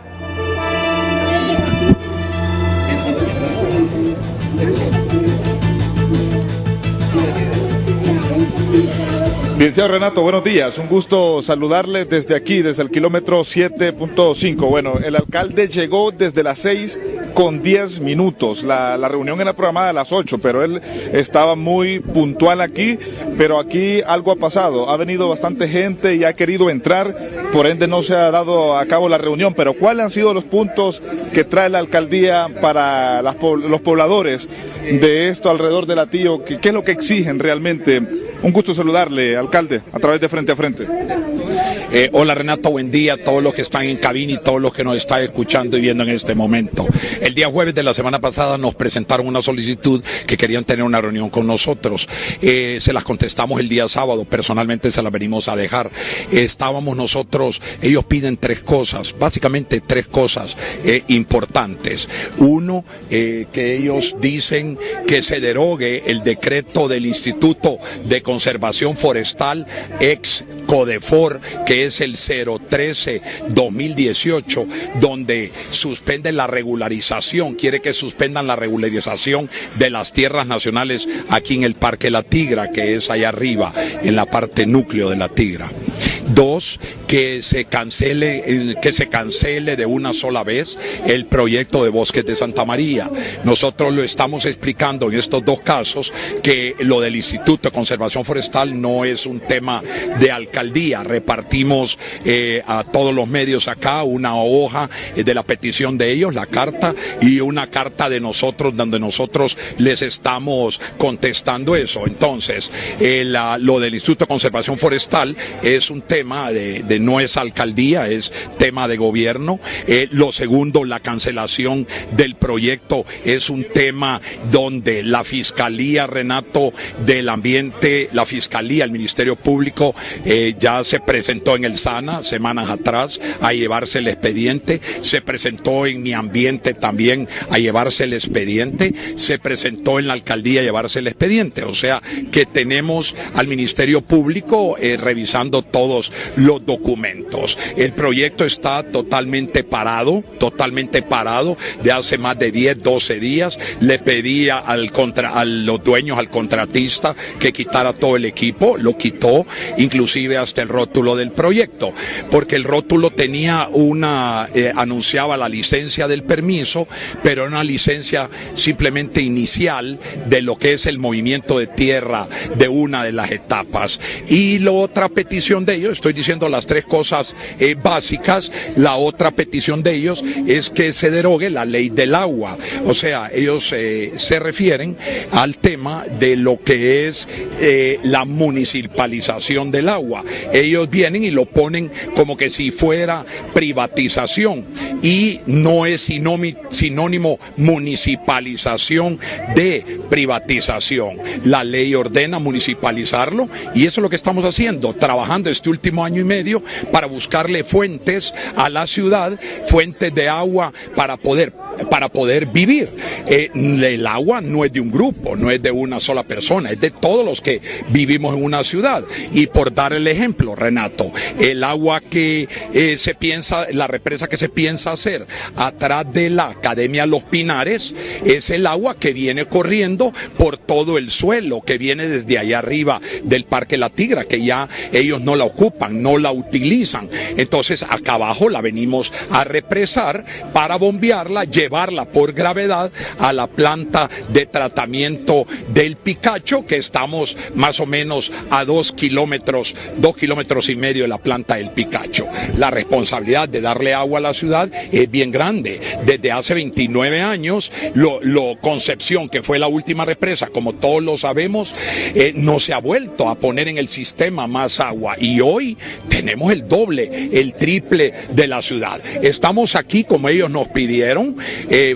Bien, señor Renato, buenos días. Un gusto saludarle desde aquí, desde el kilómetro 7.5. Bueno, el alcalde llegó desde las 6:10. La reunión era programada a las 8, pero él estaba muy puntual aquí. Pero aquí algo ha pasado. Ha venido bastante gente y ha querido entrar, por ende no se ha dado a cabo la reunión. Pero ¿cuáles han sido los puntos que trae la alcaldía para los pobladores de esto alrededor del Atillo? ¿Qué es lo que exigen realmente? Un gusto saludarle, alcalde, a través de Frente a Frente. Hola Renato, buen día a todos los que están en cabina y todos los que nos están escuchando y viendo en este momento. El día jueves de la semana pasada nos presentaron una solicitud que querían tener una reunión con nosotros. Se las contestamos el día sábado, personalmente se las venimos a dejar. Estábamos nosotros, ellos piden básicamente tres cosas importantes. Uno, que ellos dicen que se derogue el decreto del Instituto de Conservación Forestal, ex Codefor, que es el 013-2018, donde suspende la regularización, quiere que suspendan la regularización de las tierras nacionales aquí en el Parque La Tigra, que es allá arriba, en la parte núcleo de La Tigra. Dos, que se cancele de una sola vez el proyecto de Bosques de Santa María. Nosotros lo estamos explicando en estos dos casos, que lo del Instituto de Conservación Forestal no es un tema de alcaldía. Repartimos a todos los medios acá una hoja de la petición de ellos, la carta, y una carta de nosotros donde nosotros les estamos contestando eso. Entonces, lo del Instituto de Conservación Forestal es un tema de no es alcaldía, es tema de gobierno. Lo segundo, la cancelación del proyecto es un tema donde la Fiscalía, Renato, del Ambiente, la Fiscalía, el Ministerio Público, ya se presentó en el SANA semanas atrás a llevarse el expediente, se presentó en Mi Ambiente también a llevarse el expediente, se presentó en la alcaldía a llevarse el expediente. O sea que tenemos al Ministerio Público revisando todos los documentos. El proyecto está totalmente parado de hace más de 10, 12 días. Le pedí a los dueños, al contratista, que quitara todo el equipo, lo quitó, inclusive hasta el rótulo del proyecto, porque el rótulo tenía anunciaba la licencia del permiso, pero era una licencia simplemente inicial de lo que es el movimiento de tierra de una de las etapas. Y la otra petición de ellos, estoy diciendo las tres cosas básicas, la otra petición de ellos es que se derogue la ley del agua. O sea, ellos se refieren al tema de lo que es la municipalización del agua. Ellos vienen y lo ponen como que si fuera privatización, y no es sinónimo municipalización de privatización. La ley ordena municipalizarlo, y eso es lo que estamos haciendo, trabajando este último año y medio para buscarle fuentes a la ciudad, fuentes de agua para poder vivir. El agua no es de un grupo, no es de una sola persona, es de todos los que vivimos en una ciudad. Y por dar el ejemplo, Renato, el agua que la represa que se piensa hacer atrás de la Academia Los Pinares, es el agua que viene corriendo por todo el suelo, que viene desde allá arriba del Parque La Tigra, que ya ellos no la ocupan, no la utilizan. Entonces acá abajo la venimos a represar para bombearla, llevarla por gravedad a la planta de tratamiento del Picacho, que estamos más o menos a 2 kilómetros y medio de la planta del Picacho. La responsabilidad de darle agua a la ciudad es bien grande. Desde hace 29 años, Concepción, que fue la última represa, como todos lo sabemos, no se ha vuelto a poner en el sistema más agua. Y hoy hoy tenemos el doble, el triple de la ciudad. Estamos aquí como ellos nos pidieron,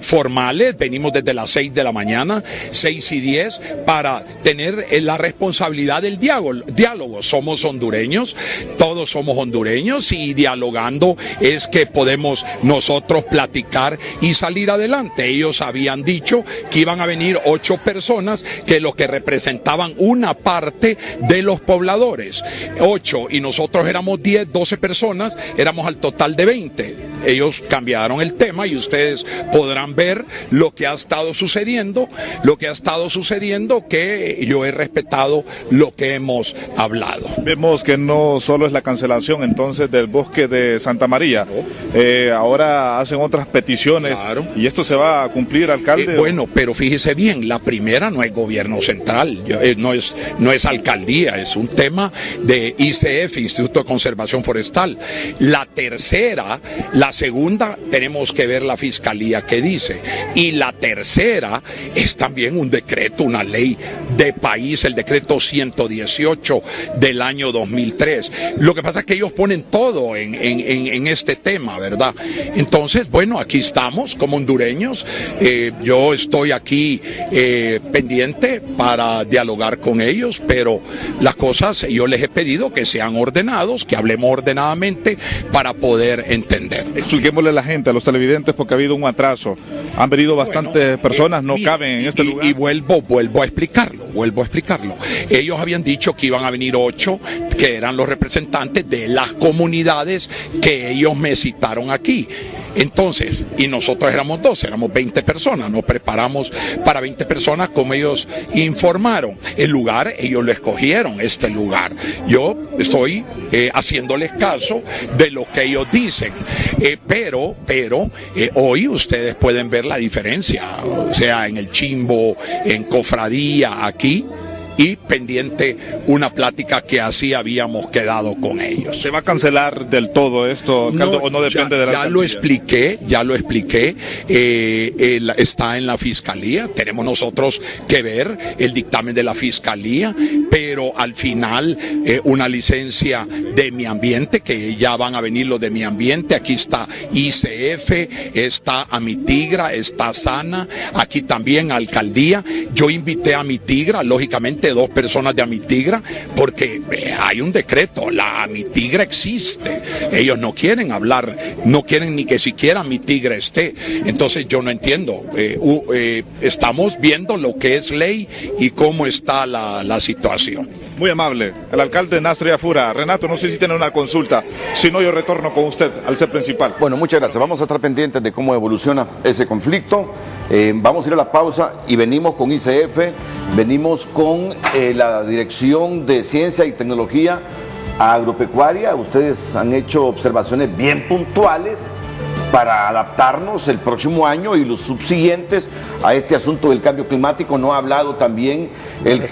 formales, venimos desde las 6 de la mañana, 6:10, para tener la responsabilidad del diálogo. Somos hondureños, todos somos hondureños, y dialogando es que podemos nosotros platicar y salir adelante. Ellos habían dicho que iban a venir 8 personas, que los que representaban una parte de los pobladores, 8, y nosotros éramos 10, 12 personas, éramos al total de 20. Ellos cambiaron el tema y ustedes podrán ver lo que ha estado sucediendo, que yo he respetado lo que hemos hablado. Vemos que no solo es la cancelación entonces del bosque de Santa María, ahora hacen otras peticiones. Claro. ¿Y esto se va a cumplir, alcalde? Bueno, pero fíjese bien, la primera no es gobierno central, no es alcaldía, es un tema de ICF, Instituto de Conservación Forestal. La segunda, tenemos que ver la fiscalía que dice, y la tercera es también un decreto, una ley de país, el decreto 118 del año 2003. Lo que pasa es que ellos ponen todo en este tema, ¿verdad? Entonces, bueno, aquí estamos como hondureños. Yo estoy aquí pendiente para dialogar con ellos, pero las cosas, yo les he pedido que sean ordenados, que hablemos ordenadamente para poder entender. Expliquémosle a la gente, a los televidentes, porque ha habido un atraso. Han venido bastantes personas, no caben en este lugar. Y vuelvo a explicarlo. Ellos habían dicho que iban a venir 8, que eran los representantes de las comunidades que ellos me citaron aquí. Entonces, y nosotros éramos 12, éramos 20 personas, nos preparamos para 20 personas como ellos informaron. El lugar, ellos lo escogieron, este lugar. Yo estoy haciéndoles caso de lo que ellos dicen, pero hoy ustedes pueden ver la diferencia, o sea, en el Chimbo, en Cofradía, aquí, y pendiente una plática que así habíamos quedado con ellos. ¿Se va a cancelar del todo esto, alcalde, o no depende de la alcaldía? Ya lo expliqué, está en la fiscalía, tenemos nosotros que ver el dictamen de la fiscalía, pero al final una licencia de mi ambiente, que ya van a venir los de mi ambiente, aquí está ICF, está Amitigra, está Sana, aquí también alcaldía. Yo invité a Amitigra, lógicamente 2 personas de Amitigra, porque hay un decreto, la Amitigra existe, ellos no quieren hablar, no quieren ni que siquiera Amitigra esté. Entonces yo no entiendo, estamos viendo lo que es ley y cómo está la situación. Muy amable, el alcalde Nastri Afura. Renato, no sé si tiene una consulta, si no yo retorno con usted al set principal. Bueno, muchas gracias, vamos a estar pendientes de cómo evoluciona ese conflicto. Vamos a ir a la pausa y venimos con ICF, venimos con la Dirección de Ciencia y Tecnología Agropecuaria. Ustedes han hecho observaciones bien puntuales para adaptarnos el próximo año y los subsiguientes a este asunto del cambio climático. No ha hablado también el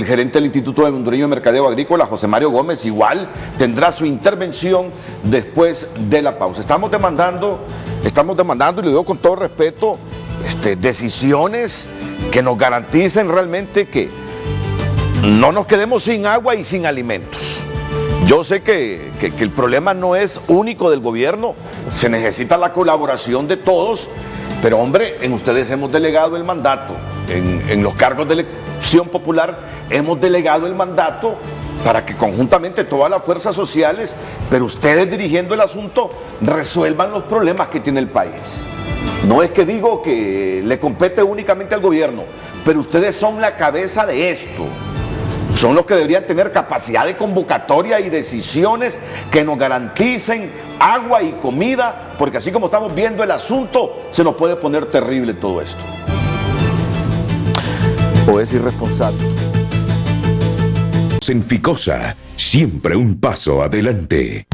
gerente del Instituto Hondureño de Mercadeo Agrícola, José Mario Gómez, igual tendrá su intervención después de la pausa. Estamos demandando, y lo digo con todo respeto, decisiones que nos garanticen realmente que no nos quedemos sin agua y sin alimentos. Yo sé que el problema no es único del gobierno, se necesita la colaboración de todos, pero hombre, en ustedes hemos delegado el mandato, en los cargos de elección popular hemos delegado el mandato para que conjuntamente todas las fuerzas sociales, pero ustedes dirigiendo el asunto, resuelvan los problemas que tiene el país. No es que digo que le compete únicamente al gobierno, pero ustedes son la cabeza de esto. Son los que deberían tener capacidad de convocatoria y decisiones que nos garanticen agua y comida, porque así como estamos viendo el asunto, se nos puede poner terrible todo esto. ¿O es irresponsable? En Ficosa, siempre un paso adelante.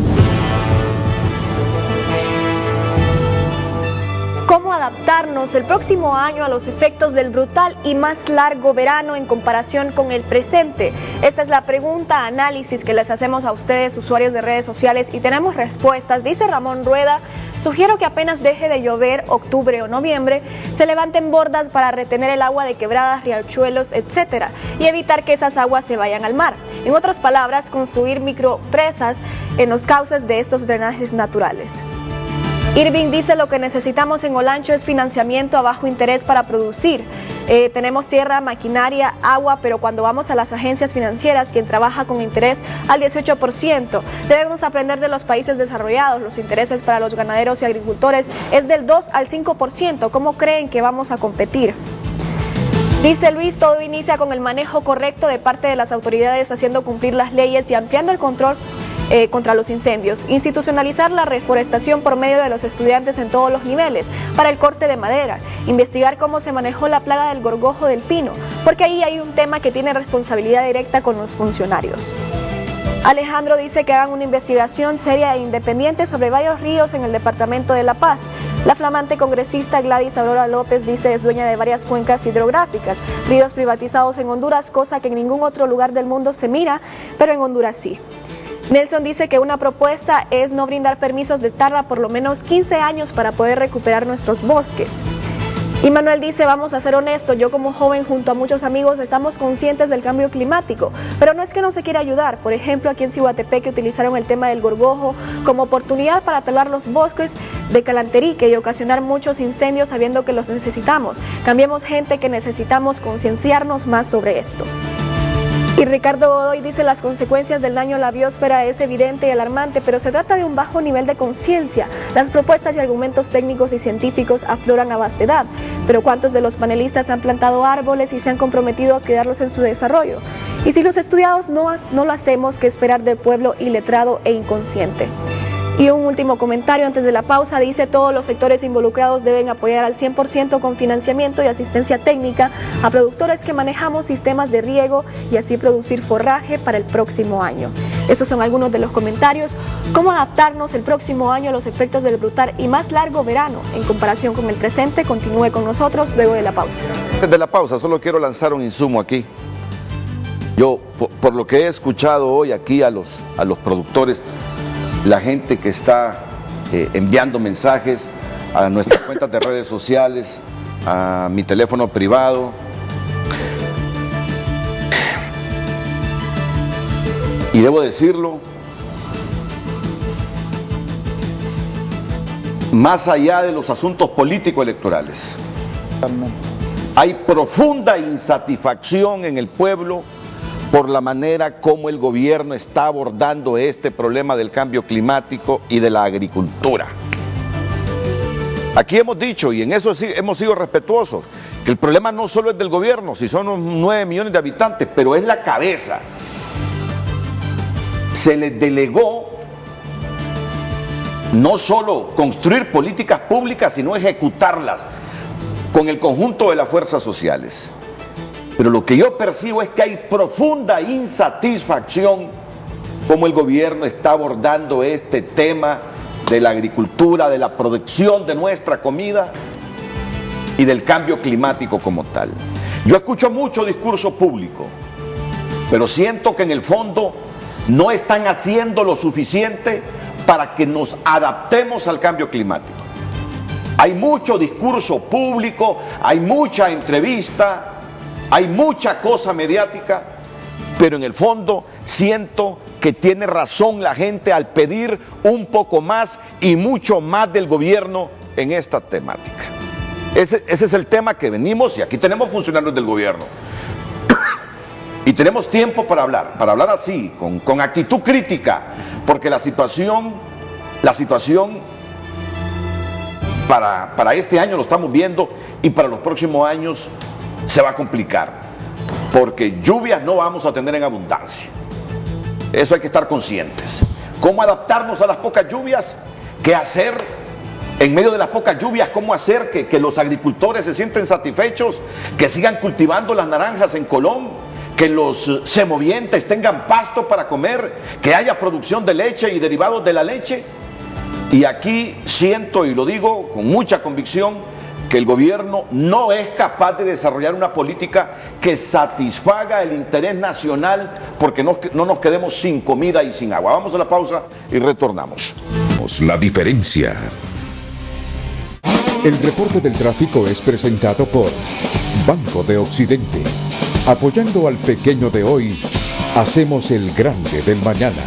¿Cómo adaptarnos el próximo año a los efectos del brutal y más largo verano en comparación con el presente? Esta es la pregunta, análisis que les hacemos a ustedes, usuarios de redes sociales, y tenemos respuestas. Dice Ramón Rueda: sugiero que apenas deje de llover, octubre o noviembre, se levanten bordas para retener el agua de quebradas, riachuelos, etcétera, y evitar que esas aguas se vayan al mar. En otras palabras, construir micropresas en los cauces de estos drenajes naturales. Irving dice: lo que necesitamos en Olancho es financiamiento a bajo interés para producir. Tenemos tierra, maquinaria, agua, pero cuando vamos a las agencias financieras, quien trabaja con interés al 18%, debemos aprender de los países desarrollados. Los intereses para los ganaderos y agricultores es del 2 al 5%. ¿Cómo creen que vamos a competir? Dice Luis: todo inicia con el manejo correcto de parte de las autoridades, haciendo cumplir las leyes y ampliando el control contra los incendios. Institucionalizar la reforestación por medio de los estudiantes en todos los niveles para el corte de madera. Investigar cómo se manejó la plaga del gorgojo del pino, porque ahí hay un tema que tiene responsabilidad directa con los funcionarios. Alejandro dice que hagan una investigación seria e independiente sobre varios ríos en el departamento de La Paz. La flamante congresista Gladys Aurora López dice es dueña de varias cuencas hidrográficas, ríos privatizados en Honduras, cosa que en ningún otro lugar del mundo se mira, pero en Honduras sí. Nelson dice que una propuesta es no brindar permisos de tala por lo menos 15 años para poder recuperar nuestros bosques. Y Manuel dice: vamos a ser honestos, yo como joven junto a muchos amigos estamos conscientes del cambio climático, pero no es que no se quiera ayudar. Por ejemplo, aquí en Ciguatepeque utilizaron el tema del gorgojo como oportunidad para talar los bosques de Calanterique y ocasionar muchos incendios sabiendo que los necesitamos. Cambiemos gente, que necesitamos concienciarnos más sobre esto. Y Ricardo Godoy dice: las consecuencias del daño a la biosfera es evidente y alarmante, pero se trata de un bajo nivel de conciencia. Las propuestas y argumentos técnicos y científicos afloran a vastedad, pero ¿cuántos de los panelistas han plantado árboles y se han comprometido a cuidarlos en su desarrollo? Y si los estudiados no lo hacemos, ¿qué esperar del pueblo iletrado e inconsciente? Y un último comentario antes de la pausa, dice: todos los sectores involucrados deben apoyar al 100% con financiamiento y asistencia técnica a productores que manejamos sistemas de riego y así producir forraje para el próximo año. Estos son algunos de los comentarios. ¿Cómo adaptarnos el próximo año a los efectos del brutal y más largo verano en comparación con el presente? Continúe con nosotros luego de la pausa. Desde la pausa solo quiero lanzar un insumo aquí. Yo, por lo que he escuchado hoy aquí a los productores, la gente que está enviando mensajes a nuestras cuentas de redes sociales, a mi teléfono privado. Y debo decirlo, más allá de los asuntos político-electorales, hay profunda insatisfacción en el pueblo por la manera como el gobierno está abordando este problema del cambio climático y de la agricultura. Aquí hemos dicho, y en eso sí hemos sido respetuosos, que el problema no solo es del gobierno, si son unos 9 millones de habitantes, pero es la cabeza. Se les delegó no solo construir políticas públicas, sino ejecutarlas con el conjunto de las fuerzas sociales. Pero lo que yo percibo es que hay profunda insatisfacción como el gobierno está abordando este tema de la agricultura, de la producción de nuestra comida y del cambio climático como tal. Yo escucho mucho discurso público, pero siento que en el fondo no están haciendo lo suficiente para que nos adaptemos al cambio climático. Hay mucho discurso público, hay mucha entrevista, hay mucha cosa mediática, pero en el fondo siento que tiene razón la gente al pedir un poco más y mucho más del gobierno en esta temática. Ese es el tema que venimos, y aquí tenemos funcionarios del gobierno. Y tenemos tiempo para hablar así, con actitud crítica, porque la situación para este año lo estamos viendo, y para los próximos años se va a complicar, porque lluvias no vamos a tener en abundancia. Eso hay que estar conscientes. ¿Cómo adaptarnos a las pocas lluvias? ¿Qué hacer en medio de las pocas lluvias? ¿Cómo hacer que los agricultores se sienten satisfechos, que sigan cultivando las naranjas en Colón, que los semovientes tengan pasto para comer, que haya producción de leche y derivados de la leche? Y aquí siento, y lo digo con mucha convicción, que el gobierno no es capaz de desarrollar una política que satisfaga el interés nacional, porque no nos quedemos sin comida y sin agua. Vamos a la pausa y retornamos. La diferencia. El reporte del tráfico es presentado por Banco de Occidente, apoyando al pequeño de hoy hacemos el grande del mañana.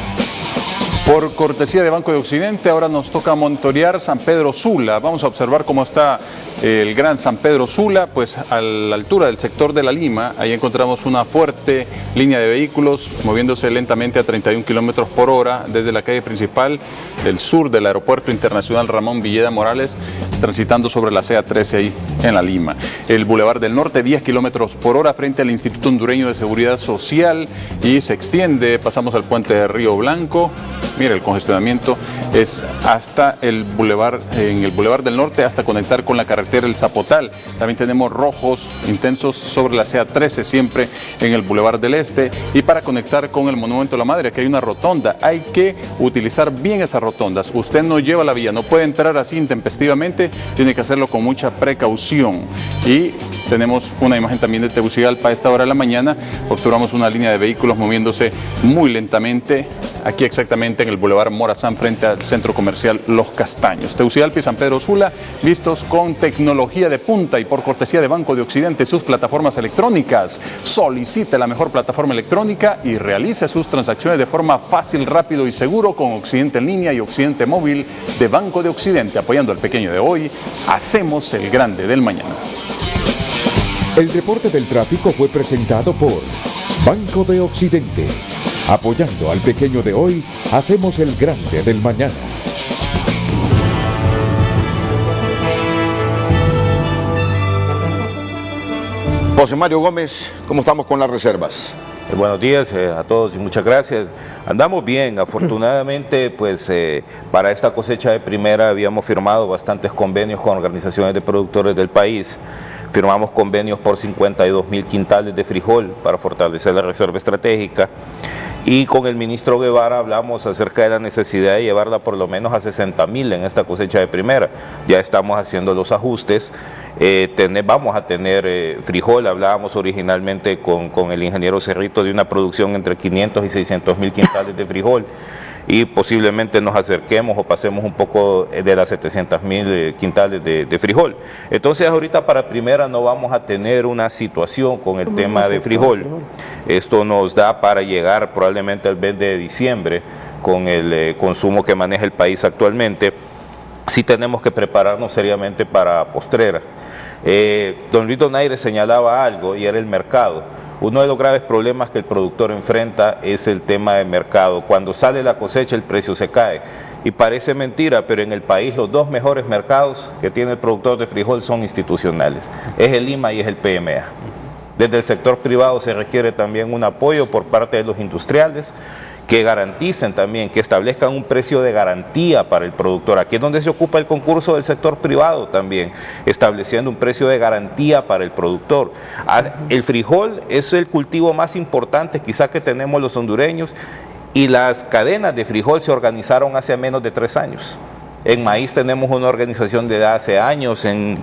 Por cortesía de Banco de Occidente, ahora nos toca monitorear San Pedro Sula. Vamos a observar cómo está el gran San Pedro Sula, pues a la altura del sector de La Lima. Ahí encontramos una fuerte línea de vehículos moviéndose lentamente a 31 kilómetros por hora desde la calle principal del sur del Aeropuerto Internacional Ramón Villeda Morales, transitando sobre la CA13 ahí en La Lima. El Boulevard del Norte, 10 kilómetros por hora frente al Instituto Hondureño de Seguridad Social, y se extiende, pasamos al puente de Río Blanco. Mire, el congestionamiento es hasta el Boulevard, en el Boulevard del Norte, hasta conectar con la carretera El Zapotal. También tenemos rojos intensos sobre la CA13, siempre en el Boulevard del Este. Y para conectar con el Monumento a la Madre, que hay una rotonda, hay que utilizar bien esas rotondas. Usted no lleva la vía, no puede entrar así intempestivamente, tiene que hacerlo con mucha precaución. Y tenemos una imagen también de Tegucigalpa a esta hora de la mañana. Observamos una línea de vehículos moviéndose muy lentamente, aquí exactamente en el Boulevard Morazán frente al Centro Comercial Los Castaños. Tegucigalpa y San Pedro Sula vistos con tecnología de punta y por cortesía de Banco de Occidente, sus plataformas electrónicas. Solicite la mejor plataforma electrónica y realice sus transacciones de forma fácil, rápido y seguro con Occidente en línea y Occidente móvil de Banco de Occidente. Apoyando al pequeño de hoy, hacemos el grande del mañana. El reporte del tráfico fue presentado por Banco de Occidente. Apoyando al pequeño de hoy, hacemos el grande del mañana. José Mario Gómez, ¿cómo estamos con las reservas? Buenos días a todos y muchas gracias. Andamos bien, afortunadamente, pues para esta cosecha de primera habíamos firmado bastantes convenios con organizaciones de productores del país. Firmamos convenios por 52.000 quintales de frijol para fortalecer la reserva estratégica. Y con el ministro Guevara hablamos acerca de la necesidad de llevarla por lo menos a 60.000 en esta cosecha de primera. Ya estamos haciendo los ajustes. Vamos a tener frijol. Hablábamos originalmente con el ingeniero Cerrito de una producción entre 500 y 600.000 quintales de frijol. Y posiblemente nos acerquemos o pasemos un poco de las 700.000 quintales de frijol. Entonces ahorita para primera no vamos a tener una situación con el tema de frijol. Esto nos da para llegar probablemente al mes de diciembre con el consumo que maneja el país actualmente. Sí tenemos que prepararnos seriamente para postrera. Don Luis Donaire señalaba algo y era el mercado. Uno de los graves problemas que el productor enfrenta es el tema del mercado. Cuando sale la cosecha el precio se cae. Y parece mentira, pero en el país los dos mejores mercados que tiene el productor de frijol son institucionales. Es el IMA y es el PMA. Desde el sector privado se requiere también un apoyo por parte de los industriales que garanticen también, que establezcan un precio de garantía para el productor. Aquí es donde se ocupa el concurso del sector privado también, estableciendo un precio de garantía para el productor. El frijol es el cultivo más importante quizá que tenemos los hondureños, y las cadenas de frijol se organizaron hace menos de 3 años. En maíz tenemos una organización de hace años, en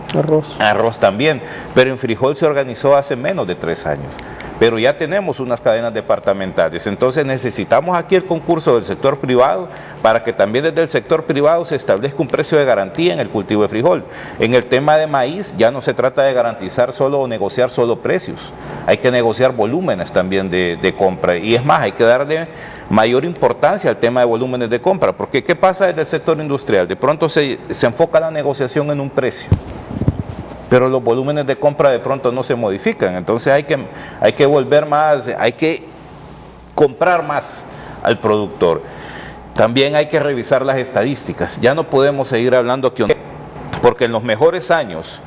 arroz también, pero en frijol se organizó hace menos de 3 años. Pero ya tenemos unas cadenas departamentales, entonces necesitamos aquí el concurso del sector privado para que también desde el sector privado se establezca un precio de garantía en el cultivo de frijol. En el tema de maíz ya no se trata de garantizar solo o negociar solo precios, hay que negociar volúmenes también de compra, y es más, hay que darle mayor importancia al tema de volúmenes de compra, porque ¿qué pasa desde el sector industrial? De pronto se enfoca la negociación en un precio, pero los volúmenes de compra de pronto no se modifican, entonces hay que volver más, hay que comprar más al productor. También hay que revisar las estadísticas, ya no podemos seguir hablando porque en los mejores años,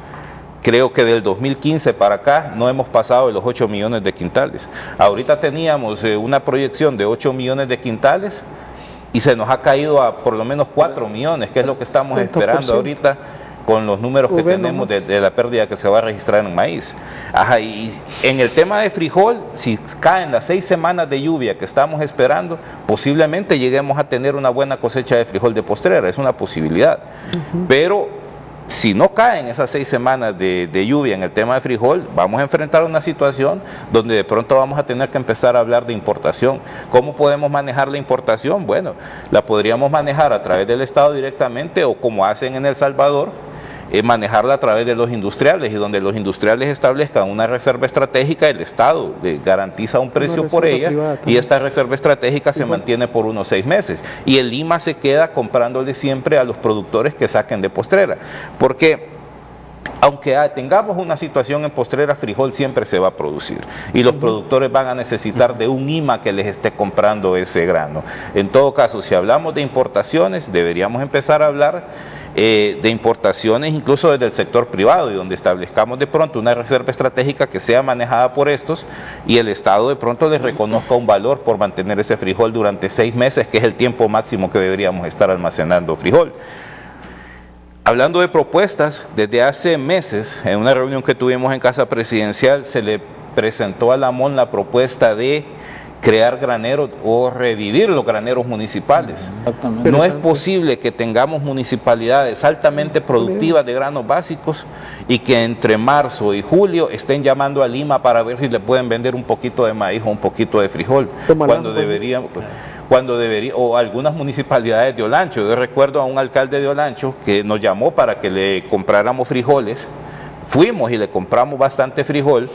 creo que del 2015 para acá no hemos pasado de los 8 millones de quintales. Ahorita teníamos una proyección de 8 millones de quintales y se nos ha caído a por lo menos 4 millones, que es lo que estamos esperando ahorita con los números que tenemos de la pérdida que se va a registrar en maíz. Ajá, y en el tema de frijol, si caen las 6 semanas de lluvia que estamos esperando, posiblemente lleguemos a tener una buena cosecha de frijol de postrera, es una posibilidad. Pero si no caen esas 6 semanas de lluvia en el tema de frijol, vamos a enfrentar una situación donde de pronto vamos a tener que empezar a hablar de importación. ¿Cómo podemos manejar la importación? Bueno, la podríamos manejar a través del Estado directamente o como hacen en El Salvador, manejarla a través de los industriales, y donde los industriales establezcan una reserva estratégica, el Estado garantiza un precio por ella, y esta reserva estratégica se mantiene por unos 6 meses, y el IMA se queda comprándole siempre a los productores que saquen de postrera, porque aunque tengamos una situación en postrera, frijol siempre se va a producir, y los productores van a necesitar de un IMA que les esté comprando ese grano. En todo caso, si hablamos de importaciones, deberíamos empezar a hablar de importaciones incluso desde el sector privado, y donde establezcamos de pronto una reserva estratégica que sea manejada por estos, y el Estado de pronto les reconozca un valor por mantener ese frijol durante 6 meses, que es el tiempo máximo que deberíamos estar almacenando frijol. Hablando de propuestas, desde hace meses, en una reunión que tuvimos en Casa Presidencial, se le presentó a la MON la propuesta de crear graneros o revivir los graneros municipales. No es posible que tengamos municipalidades altamente productivas de granos básicos y que entre marzo y julio estén llamando a Lima para ver si le pueden vender un poquito de maíz o un poquito de frijol, cuando debería, o algunas municipalidades de Olancho. Yo recuerdo a un alcalde de Olancho que nos llamó para que le compráramos frijoles, fuimos y le compramos bastante frijol,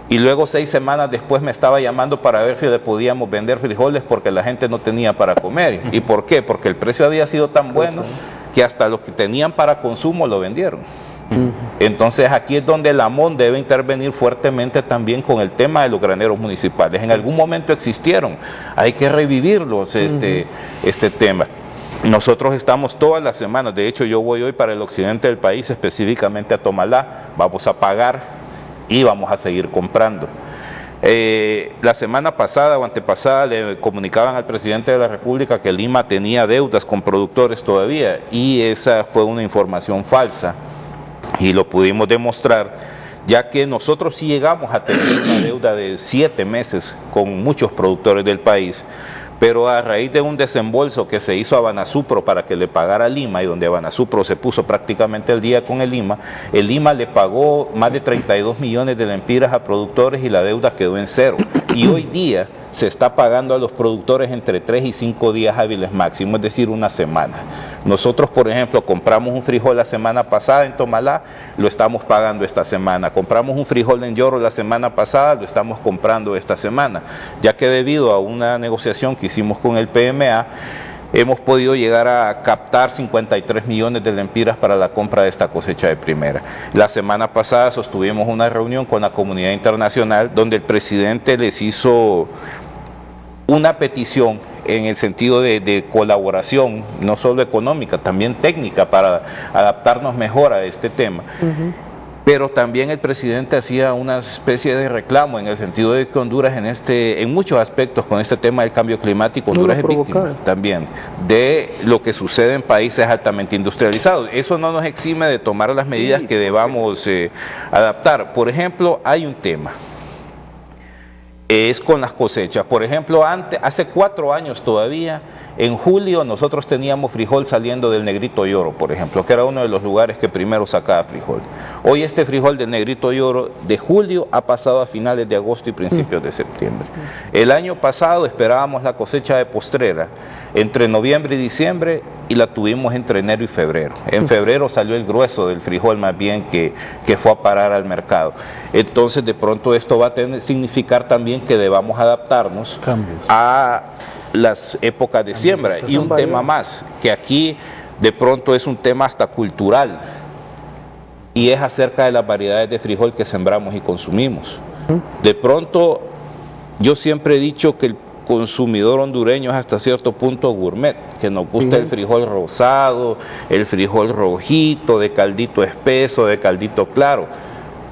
y luego 6 semanas después me estaba llamando para ver si le podíamos vender frijoles porque la gente no tenía para comer. ¿Y por qué? Porque el precio había sido tan bueno que hasta los que tenían para consumo lo vendieron. Entonces aquí es donde la MON debe intervenir fuertemente también con el tema de los graneros municipales. En algún momento existieron, hay que revivirlos este tema. Nosotros estamos todas las semanas, de hecho yo voy hoy para el occidente del país, específicamente a Tomalá, vamos a pagar y vamos a seguir comprando. La semana pasada o antepasada le comunicaban al presidente de la República que Lima tenía deudas con productores todavía, y esa fue una información falsa, y lo pudimos demostrar, ya que nosotros sí llegamos a tener una deuda de 7 meses con muchos productores del país, pero a raíz de un desembolso que se hizo a Banasupro para que le pagara a Lima, y donde Banasupro se puso prácticamente al día con el Lima le pagó más de 32 millones de lempiras a productores y la deuda quedó en 0. Y hoy día se está pagando a los productores entre 3 y 5 días hábiles máximo, es decir, una semana. Nosotros, por ejemplo, compramos un frijol la semana pasada en Tomalá, lo estamos pagando esta semana. Compramos un frijol en Lloro la semana pasada, lo estamos comprando esta semana, ya que debido a una negociación que hicimos con el PMA, hemos podido llegar a captar 53 millones de lempiras para la compra de esta cosecha de primera. La semana pasada sostuvimos una reunión con la comunidad internacional donde el presidente les hizo una petición en el sentido de colaboración, no solo económica, también técnica, para adaptarnos mejor a este tema. Pero también el presidente hacía una especie de reclamo en el sentido de que Honduras en muchos aspectos con este tema del cambio climático, Honduras es víctima también de lo que sucede en países altamente industrializados. Eso no nos exime de tomar las medidas que debamos adaptar. Por ejemplo, hay un tema, es con las cosechas. Por ejemplo, hace 4 años todavía, en julio nosotros teníamos frijol saliendo del Negrito Lloro, por ejemplo, que era uno de los lugares que primero sacaba frijol. Hoy este frijol del Negrito Lloro de julio ha pasado a finales de agosto y principios de septiembre. El año pasado esperábamos la cosecha de postrera entre noviembre y diciembre, y la tuvimos entre enero y febrero. En febrero salió el grueso del frijol más bien que fue a parar al mercado. Entonces de pronto esto va a significar también que debamos adaptarnos a las épocas de siembra. Y un tema más, que aquí de pronto es un tema hasta cultural, y es acerca de las variedades de frijol que sembramos y consumimos. De pronto, yo siempre he dicho que el consumidor hondureño es hasta cierto punto gourmet, que nos gusta el frijol rosado, el frijol rojito, de caldito espeso, de caldito claro,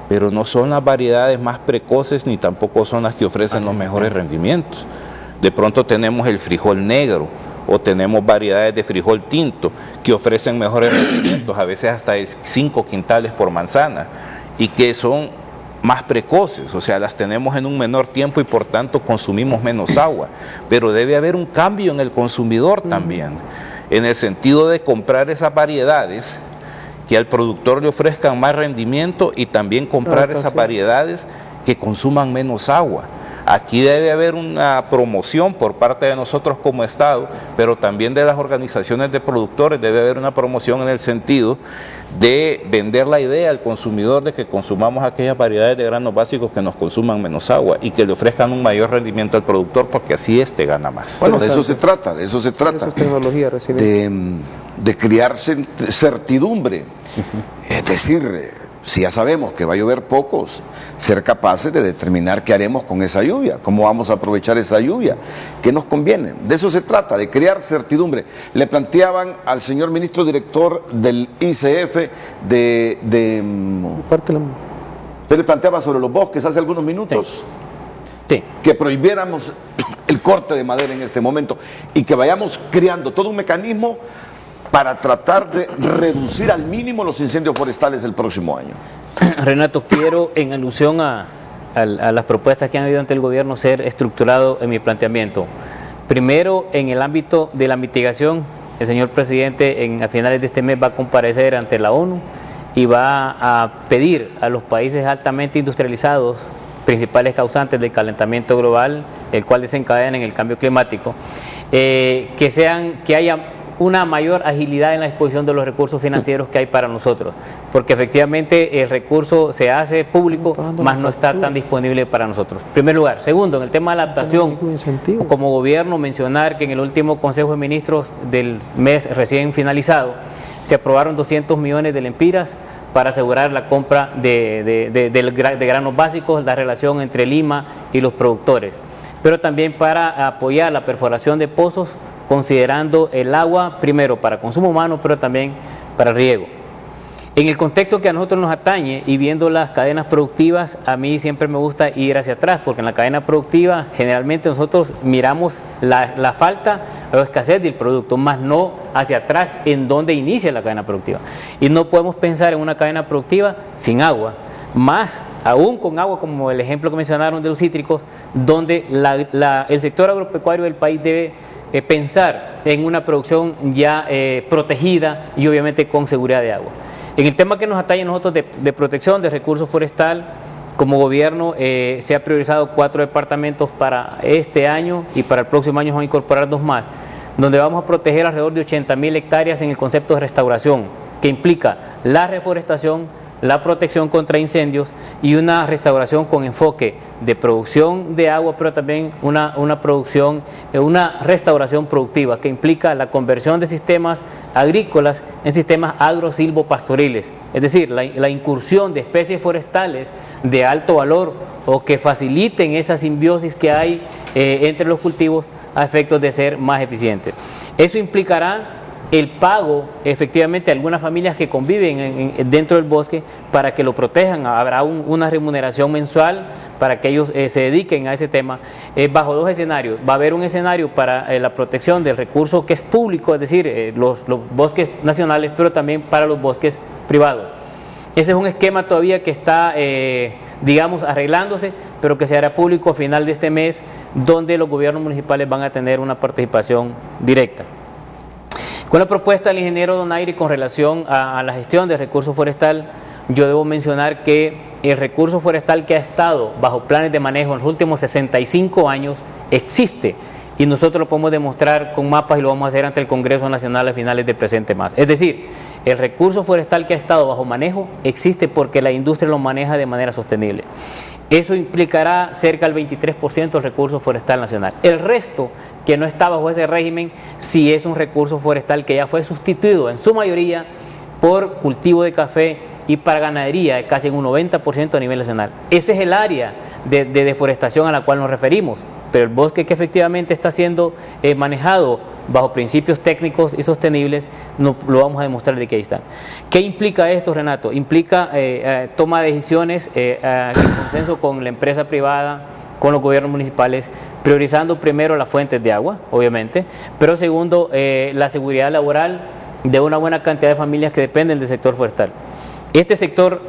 pero no son las variedades más precoces ni tampoco son las que ofrecen los mejores rendimientos. De pronto tenemos el frijol negro o tenemos variedades de frijol tinto que ofrecen mejores rendimientos, a veces hasta de 5 quintales por manzana, y que son más precoces, o sea, las tenemos en un menor tiempo y por tanto consumimos menos agua. Pero debe haber un cambio en el consumidor también, en el sentido de comprar esas variedades que al productor le ofrezcan más rendimiento, y también comprar esas variedades que consuman menos agua. Aquí debe haber una promoción por parte de nosotros como Estado, pero también de las organizaciones de productores. Debe haber una promoción en el sentido de vender la idea al consumidor de que consumamos aquellas variedades de granos básicos que nos consuman menos agua y que le ofrezcan un mayor rendimiento al productor, porque así gana más. Bueno, de eso se trata, de eso se trata. Eso es tecnología resiliente. De crear certidumbre. Es decir, si ya sabemos que va a llover pocos, ser capaces de determinar qué haremos con esa lluvia, cómo vamos a aprovechar esa lluvia, qué nos conviene. De eso se trata, de crear certidumbre. Le planteaban al señor ministro director del ICF usted le planteaba sobre los bosques hace algunos minutos. Sí. Que prohibiéramos el corte de madera en este momento y que vayamos creando todo un mecanismo para tratar de reducir al mínimo los incendios forestales el próximo año. Renato, quiero, en alusión a las propuestas que han habido ante el gobierno, ser estructurado en mi planteamiento. Primero, en el ámbito de la mitigación, el señor presidente a finales de este mes va a comparecer ante la ONU y va a pedir a los países altamente industrializados, principales causantes del calentamiento global, el cual desencadena en el cambio climático, que haya una mayor agilidad en la disposición de los recursos financieros que hay para nosotros, porque efectivamente el recurso se hace público, más no está tan disponible para nosotros. En primer lugar. Segundo, en el tema de la adaptación, como gobierno, mencionar que en el último Consejo de Ministros del mes recién finalizado, se aprobaron 200 millones de lempiras para asegurar la compra de granos básicos, la relación entre Lima y los productores, pero también para apoyar la perforación de pozos, considerando el agua primero para consumo humano, pero también para riego. En el contexto que a nosotros nos atañe y viendo las cadenas productivas, a mí siempre me gusta ir hacia atrás, porque en la cadena productiva generalmente nosotros miramos la falta o escasez del producto, más no hacia atrás en donde inicia la cadena productiva. Y no podemos pensar en una cadena productiva sin agua, más aún con agua, como el ejemplo que mencionaron de los cítricos, donde el sector agropecuario del país debe pensar en una producción ya protegida y obviamente con seguridad de agua. En el tema que nos atañe a nosotros de protección de recursos forestal, como gobierno se ha priorizado 4 departamentos para este año y para el próximo año vamos a incorporar 2 más, donde vamos a proteger alrededor de 80.000 hectáreas en el concepto de restauración, que implica la reforestación, la protección contra incendios y una restauración con enfoque de producción de agua, pero también una restauración productiva que implica la conversión de sistemas agrícolas en sistemas agrosilvopastoriles, es decir, la incursión de especies forestales de alto valor o que faciliten esa simbiosis que hay entre los cultivos a efectos de ser más eficientes. Eso implicará el pago efectivamente a algunas familias que conviven dentro del bosque para que lo protejan. Habrá una remuneración mensual para que ellos se dediquen a ese tema bajo 2 escenarios. Va a haber un escenario para la protección del recurso que es público, es decir, los bosques nacionales, pero también para los bosques privados. Ese es un esquema todavía que está digamos arreglándose, pero que se hará público a final de este mes, donde los gobiernos municipales van a tener una participación directa. Con la propuesta del ingeniero Donaire con relación a la gestión del recurso forestal, yo debo mencionar que el recurso forestal que ha estado bajo planes de manejo en los últimos 65 años existe y nosotros lo podemos demostrar con mapas y lo vamos a hacer ante el Congreso Nacional a finales del presente mes. Es decir, el recurso forestal que ha estado bajo manejo existe porque la industria lo maneja de manera sostenible. Eso implicará cerca del 23% del recurso forestal nacional. El resto, que no está bajo ese régimen, sí es un recurso forestal que ya fue sustituido en su mayoría por cultivo de café y para ganadería, casi en un 90% a nivel nacional. Ese es el área de deforestación a la cual nos referimos, pero el bosque que efectivamente está siendo manejado bajo principios técnicos y sostenibles, lo vamos a demostrar de que ahí están. ¿Qué implica esto, Renato? Implica toma de decisiones en consenso con la empresa privada, con los gobiernos municipales, priorizando primero las fuentes de agua, obviamente, pero segundo, la seguridad laboral de una buena cantidad de familias que dependen del sector forestal. Este sector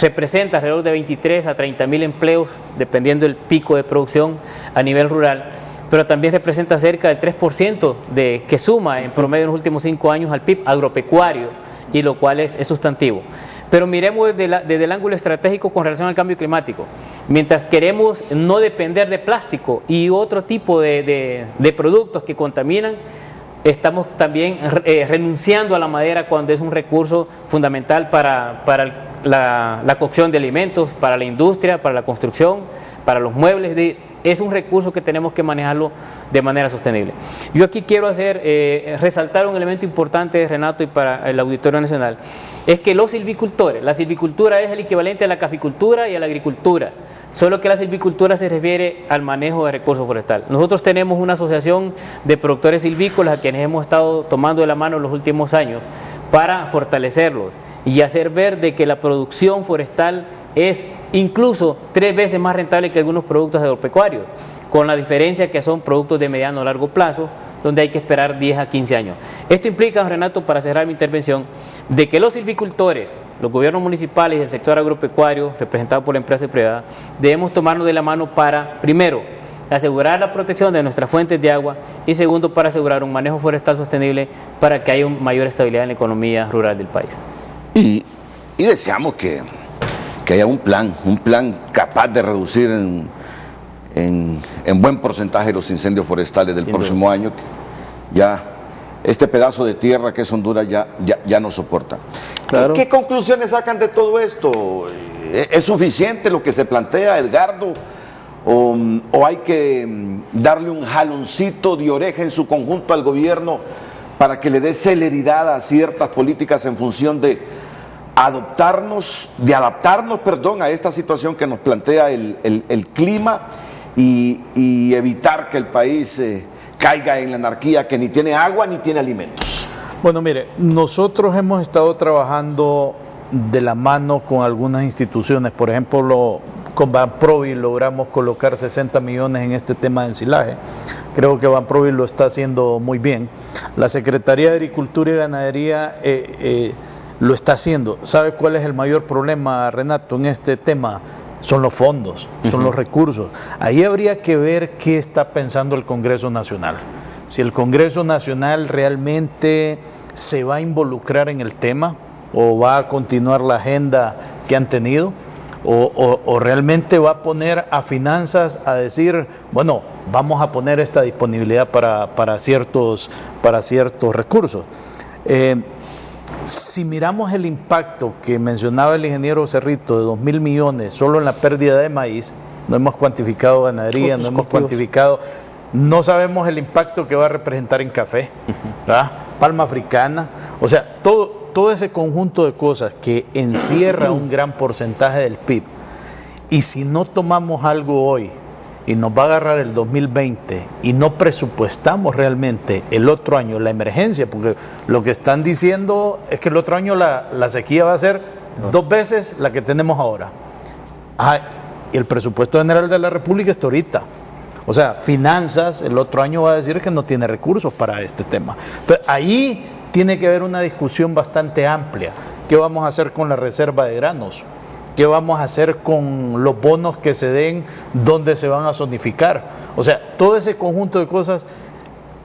representa alrededor de 23 a 30.000 empleos, dependiendo del pico de producción a nivel rural, pero también representa cerca del 3% que suma en promedio en los últimos 5 años al PIB agropecuario, y lo cual es sustantivo. pero miremos desde el ángulo estratégico con relación al cambio climático. Mientras queremos no depender de plástico y otro tipo de productos que contaminan, estamos también renunciando a la madera cuando es un recurso fundamental para la cocción de alimentos, para la industria, para la construcción, para los muebles. Es un recurso que tenemos que manejarlo de manera sostenible. Yo aquí quiero resaltar un elemento importante, Renato, y para el Auditorio Nacional, es que los silvicultores, la silvicultura es el equivalente a la caficultura y a la agricultura, solo que la silvicultura se refiere al manejo de recursos forestales. Nosotros tenemos una asociación de productores silvícolas a quienes hemos estado tomando de la mano en los últimos años para fortalecerlos y hacer ver de que la producción forestal es incluso 3 veces más rentable que algunos productos agropecuarios, con la diferencia que son productos de mediano o largo plazo, donde hay que esperar 10 a 15 años. Esto implica, Renato, para cerrar mi intervención, de que los silvicultores, los gobiernos municipales y el sector agropecuario, representado por la empresa privada, debemos tomarnos de la mano para, primero, asegurar la protección de nuestras fuentes de agua y segundo, para asegurar un manejo forestal sostenible para que haya una mayor estabilidad en la economía rural del país. Y deseamos que haya un plan capaz de reducir en buen porcentaje los incendios forestales del próximo año, que ya este pedazo de tierra que es Honduras ya no soporta. Claro. ¿Qué conclusiones sacan de todo esto? ¿Es suficiente lo que se plantea, Edgardo? ¿O hay que darle un jaloncito de oreja en su conjunto al gobierno para que le dé celeridad a ciertas políticas en función de adaptarnos a esta situación que nos plantea el clima y evitar que el país caiga en la anarquía, que ni tiene agua ni tiene alimentos? Bueno, mire, nosotros hemos estado trabajando de la mano con algunas instituciones, por ejemplo, con Banprovi logramos colocar 60 millones en este tema de ensilaje. Creo que Banprovi lo está haciendo muy bien. La Secretaría de Agricultura y Ganadería lo está haciendo. ¿Sabe cuál es el mayor problema, Renato, en este tema? Son los fondos, son los recursos. Ahí habría que ver qué está pensando el Congreso Nacional. Si el Congreso Nacional realmente se va a involucrar en el tema o va a continuar la agenda que han tenido, o realmente va a poner a finanzas a decir, bueno, vamos a poner esta disponibilidad para ciertos recursos. Si miramos el impacto que mencionaba el ingeniero Cerrito de 2.000 millones solo en la pérdida de maíz, no hemos cuantificado ganadería, no hemos cuantificado, no sabemos el impacto que va a representar en café, ¿verdad? Palma africana, o sea, todo ese conjunto de cosas que encierra un gran porcentaje del PIB, y si no tomamos algo hoy y nos va a agarrar el 2020 y no presupuestamos realmente el otro año la emergencia, porque lo que están diciendo es que el otro año la sequía va a ser 2 veces la que tenemos ahora. Y el presupuesto general de la República está ahorita. O sea, finanzas el otro año va a decir que no tiene recursos para este tema. Entonces, ahí tiene que haber una discusión bastante amplia. ¿Qué vamos a hacer con la reserva de granos? ¿Qué vamos a hacer con los bonos que se den? ¿Dónde se van a zonificar? O sea, todo ese conjunto de cosas,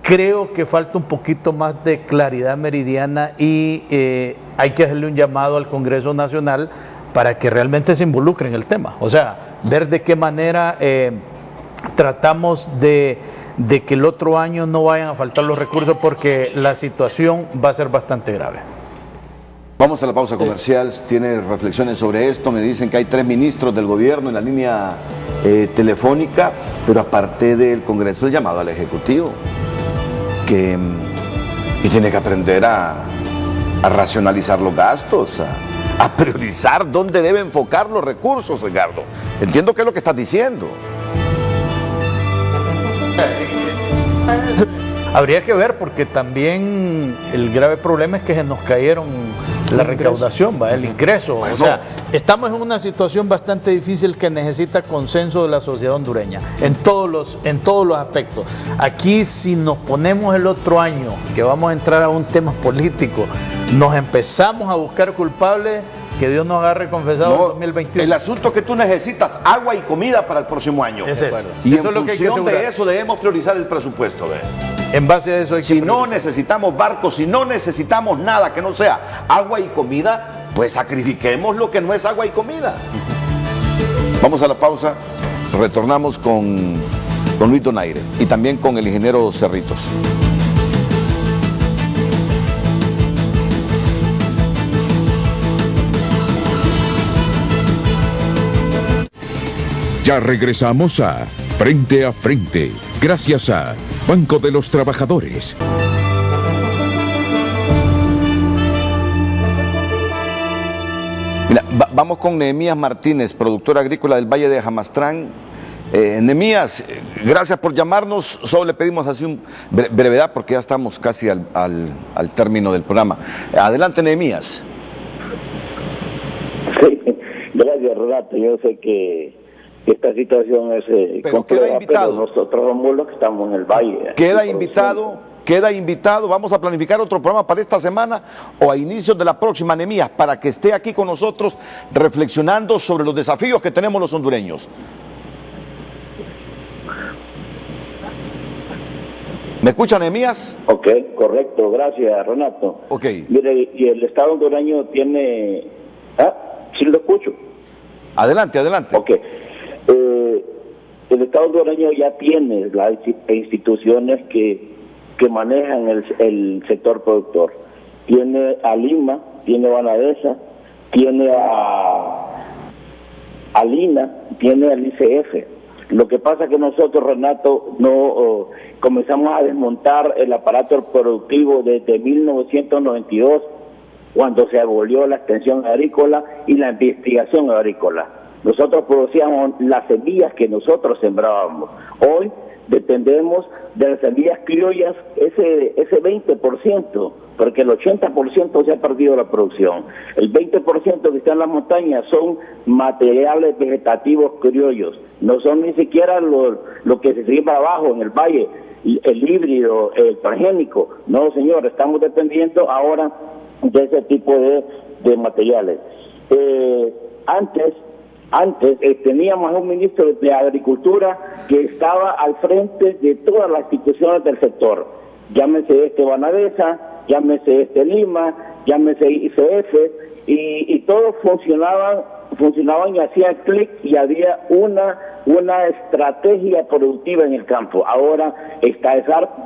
creo que falta un poquito más de claridad meridiana y hay que hacerle un llamado al Congreso Nacional para que realmente se involucre en el tema. O sea, ver de qué manera tratamos de que el otro año no vayan a faltar los recursos, porque la situación va a ser bastante grave. Vamos a la pausa comercial. ¿Tiene reflexiones sobre esto? Me dicen que hay 3 ministros del gobierno en la línea telefónica, pero aparte del Congreso, el llamado al Ejecutivo, que tiene que aprender a racionalizar los gastos, a priorizar dónde debe enfocar los recursos, Ricardo. Entiendo que es lo que estás diciendo. Habría que ver, porque también el grave problema es que se nos cayeron la recaudación, el ingreso. Bueno, o sea, estamos en una situación bastante difícil que necesita consenso de la sociedad hondureña en todos los aspectos. Aquí, si nos ponemos el otro año, que vamos a entrar a un tema político, nos empezamos a buscar culpables, que Dios nos agarre confesado en 2021. El asunto es que tú necesitas agua y comida para el próximo año. Es eso. Y eso en función de eso debemos priorizar el presupuesto. En base a eso hay que priorizar. No necesitamos barcos, si no necesitamos nada que no sea agua y comida, pues sacrifiquemos lo que no es agua y comida. Vamos a la pausa, retornamos con Luis Donaire y también con el ingeniero Cerritos. Ya regresamos a Frente, gracias a Banco de los Trabajadores. Mira, vamos con Nehemías Martínez, productor agrícola del Valle de Jamastrán. Nehemías, gracias por llamarnos. Solo le pedimos así un brevedad porque ya estamos casi al término del programa. Adelante, Nehemías. Sí, gracias, Renato. Yo sé que esta situación es compleja, pero nosotros somos los que estamos en el Valle. Queda invitado, vamos a planificar otro programa para esta semana o a inicios de la próxima, Nehemías, para que esté aquí con nosotros reflexionando sobre los desafíos que tenemos los hondureños. ¿Me escucha, Nehemías? Ok, correcto, gracias, Renato. Ok. Mire, y el Estado hondureño tiene... ¿Sí lo escucho? Adelante. Ok. El Estado hondureño ya tiene las instituciones que manejan el sector productor. Tiene a Lima, tiene a Banadesa, tiene a Lina, tiene al ICF. Lo que pasa es que nosotros, Renato, no comenzamos a desmontar el aparato productivo desde 1992, cuando se abolió la extensión agrícola y la investigación agrícola. Nosotros producíamos las semillas que nosotros sembrábamos. Hoy dependemos de las semillas criollas, ese 20%, porque el 80% se ha perdido la producción. El 20% que está en las montañas son materiales vegetativos criollos, no son ni siquiera lo que se siembra abajo en el valle, el híbrido, el transgénico. No, señor, estamos dependiendo ahora de ese tipo de materiales. Antes teníamos a un ministro de Agricultura que estaba al frente de todas las instituciones del sector. Llámese Banadesa, llámese Lima, llámese ICF, y todos funcionaban y hacían clic y había una estrategia productiva en el campo. Ahora está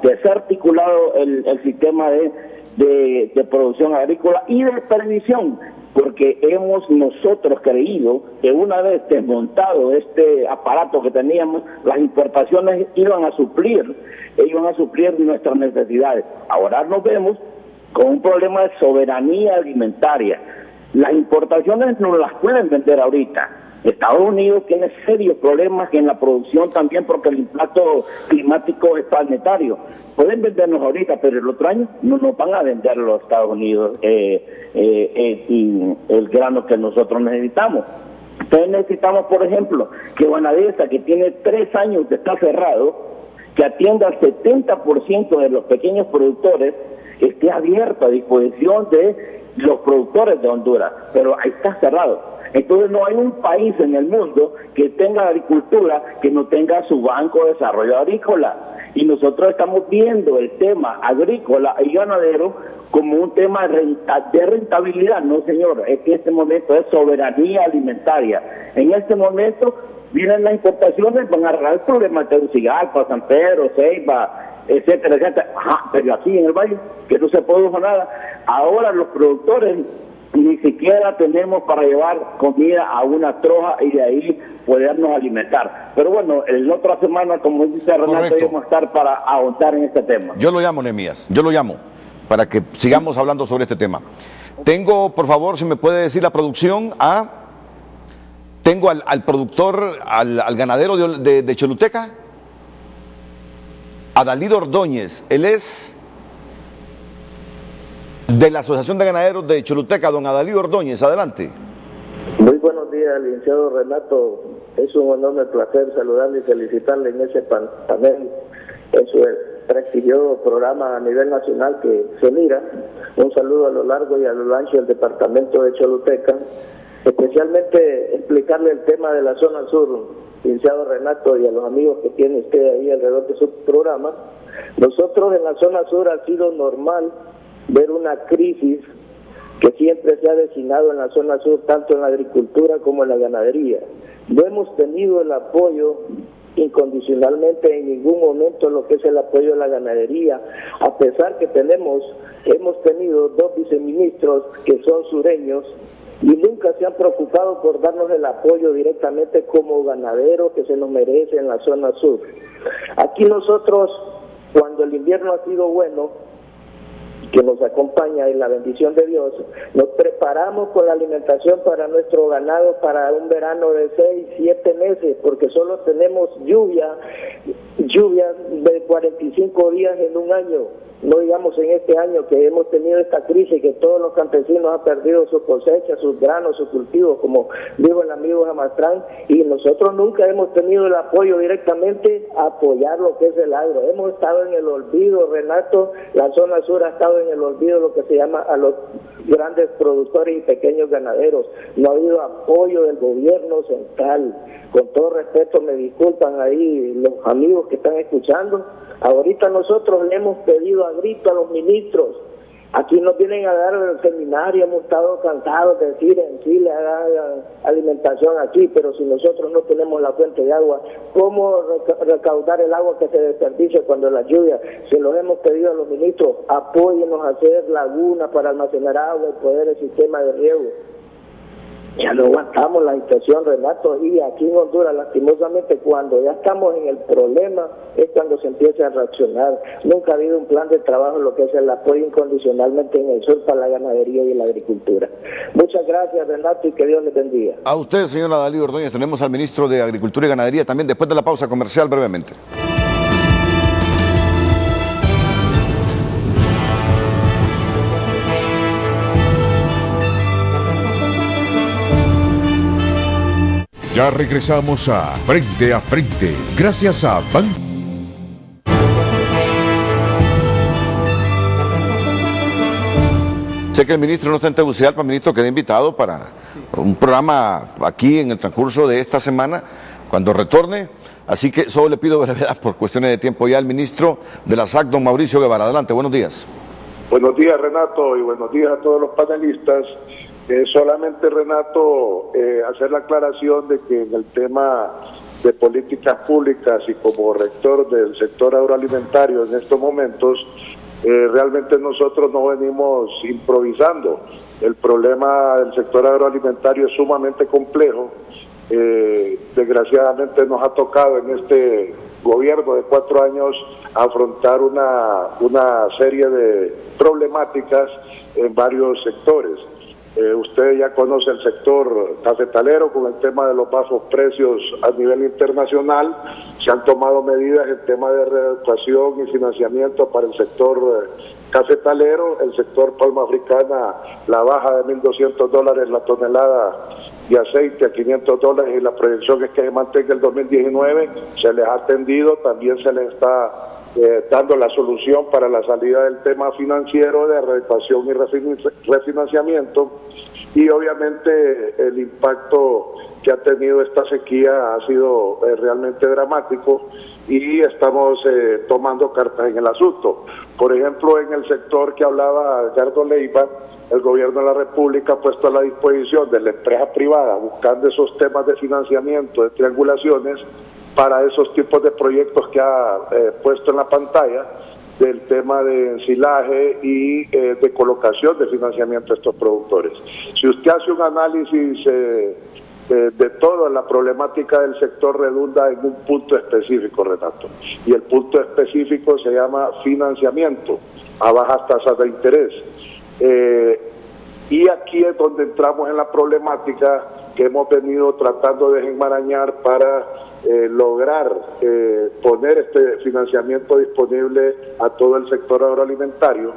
desarticulado el sistema de producción agrícola y de previsión, porque hemos nosotros creído que una vez desmontado este aparato que teníamos, las importaciones iban a suplir nuestras necesidades. Ahora nos vemos con un problema de soberanía alimentaria. Las importaciones no las pueden vender ahorita. Estados Unidos tiene serios problemas en la producción también porque el impacto climático es planetario. Pueden vendernos ahorita, pero el otro año no nos van a vender los Estados Unidos el grano que nosotros necesitamos. Entonces necesitamos, por ejemplo, que Banadesa, que tiene 3 años de estar cerrado, que atienda al 70% de los pequeños productores, esté abierto a disposición de los productores de Honduras, pero ahí está cerrado. Entonces no hay un país en el mundo que tenga agricultura que no tenga su banco de desarrollo agrícola. Y nosotros estamos viendo el tema agrícola y ganadero como un tema de rentabilidad. No, señor, es que en este momento es soberanía alimentaria. En este momento vienen las importaciones, van a arreglar el problema de Tegucigalpa, San Pedro, Ceiba, etcétera, etcétera. Pero aquí en el valle, que no se produjo nada. Ahora los productores ni siquiera tenemos para llevar comida a una troja y de ahí podernos alimentar. Pero bueno, en la otra semana, como dice Renato, vamos a estar para ahondar en este tema. Yo lo llamo, Nehemías, para que sigamos hablando sobre este tema. Tengo, por favor, si me puede decir la producción, tengo al productor, al ganadero de Choluteca, Adalido Ordóñez. Él es de la Asociación de Ganaderos de Choluteca, don Adalido Ordóñez. Adelante. Muy buenos días, licenciado Renato. Es un enorme placer saludarle y felicitarle en ese panel, en su prestigioso programa a nivel nacional que se mira. Un saludo a lo largo y a lo ancho del departamento de Choluteca. Especialmente explicarle el tema de la zona sur, licenciado Renato, y a los amigos que tiene usted ahí alrededor de su programa. Nosotros en la zona sur ha sido normal ver una crisis que siempre se ha destinado en la zona sur, tanto en la agricultura como en la ganadería. No hemos tenido el apoyo incondicionalmente en ningún momento lo que es el apoyo a la ganadería, a pesar que hemos tenido 2 viceministros que son sureños y nunca se han preocupado por darnos el apoyo directamente como ganaderos que se nos merece en la zona sur. Aquí nosotros, cuando el invierno ha sido bueno, que nos acompaña en la bendición de Dios, nos preparamos con la alimentación para nuestro ganado para un verano de 6, 7 meses, porque solo tenemos lluvia de 45 días en un año. No digamos en este año que hemos tenido esta crisis, que todos los campesinos han perdido sus cosechas, sus granos, sus cultivos, como dijo el amigo Jamastrán, y nosotros nunca hemos tenido el apoyo directamente a apoyar lo que es el agro. Hemos estado en el olvido, Renato, la zona sur ha estado en el olvido, lo que se llama a los grandes productores y pequeños ganaderos. No ha habido apoyo del gobierno central. Con todo respeto, me disculpan ahí los amigos que están escuchando. Ahorita nosotros le hemos pedido a grito a los ministros. Aquí nos vienen a dar el seminario, hemos estado cansados de decir en Chile hagan alimentación aquí, pero si nosotros no tenemos la fuente de agua, ¿cómo recaudar el agua que se desperdicia cuando la lluvia? Se los hemos pedido a los ministros, apóyennos a hacer lagunas para almacenar agua y poder el sistema de riego. Ya no aguantamos la situación, Renato, y aquí en Honduras, lastimosamente, cuando ya estamos en el problema, es cuando se empieza a reaccionar. Nunca ha habido un plan de trabajo en lo que es el apoyo incondicionalmente en el sur para la ganadería y la agricultura. Muchas gracias, Renato, y que Dios les bendiga. A usted, señora Dalí Ordóñez. Tenemos al ministro de Agricultura y Ganadería también, después de la pausa comercial, brevemente. Ya regresamos a Frente, gracias a Ban. Sé que el ministro no está en Tegucigalpa, ministro, quedé invitado para un programa aquí en el transcurso de esta semana, cuando retorne, así que solo le pido brevedad por cuestiones de tiempo ya al ministro de la SAC, don Mauricio Guevara. Adelante, buenos días. Buenos días, Renato, y buenos días a todos los panelistas. Solamente, Renato, hacer la aclaración de que en el tema de políticas públicas y como rector del sector agroalimentario en estos momentos, realmente nosotros no venimos improvisando. El problema del sector agroalimentario es sumamente complejo. Desgraciadamente nos ha tocado en este gobierno de 4 años afrontar una serie de problemáticas en varios sectores. Usted ya conoce el sector cafetalero con el tema de los bajos precios a nivel internacional. Se han tomado medidas en tema de reeducación y financiamiento para el sector cafetalero. El sector palma africana, la baja de $1.200 la tonelada de aceite a $500 y la proyección es que se mantenga el 2019. Se les ha atendido, también se les está dando la solución para la salida del tema financiero de reeducación y refinanciamiento, y obviamente el impacto que ha tenido esta sequía ha sido realmente dramático y estamos tomando cartas en el asunto. Por ejemplo, en el sector que hablaba Edgardo Leiva, el gobierno de la República ha puesto a la disposición de la empresa privada, buscando esos temas de financiamiento, de triangulaciones, para esos tipos de proyectos que ha puesto en la pantalla, del tema de ensilaje y de colocación de financiamiento a estos productores. Si usted hace un análisis de toda la problemática del sector, redunda en un punto específico, Renato, y el punto específico se llama financiamiento a bajas tasas de interés. Y aquí es donde entramos en la problemática que hemos venido tratando de enmarañar para lograr poner este financiamiento disponible a todo el sector agroalimentario,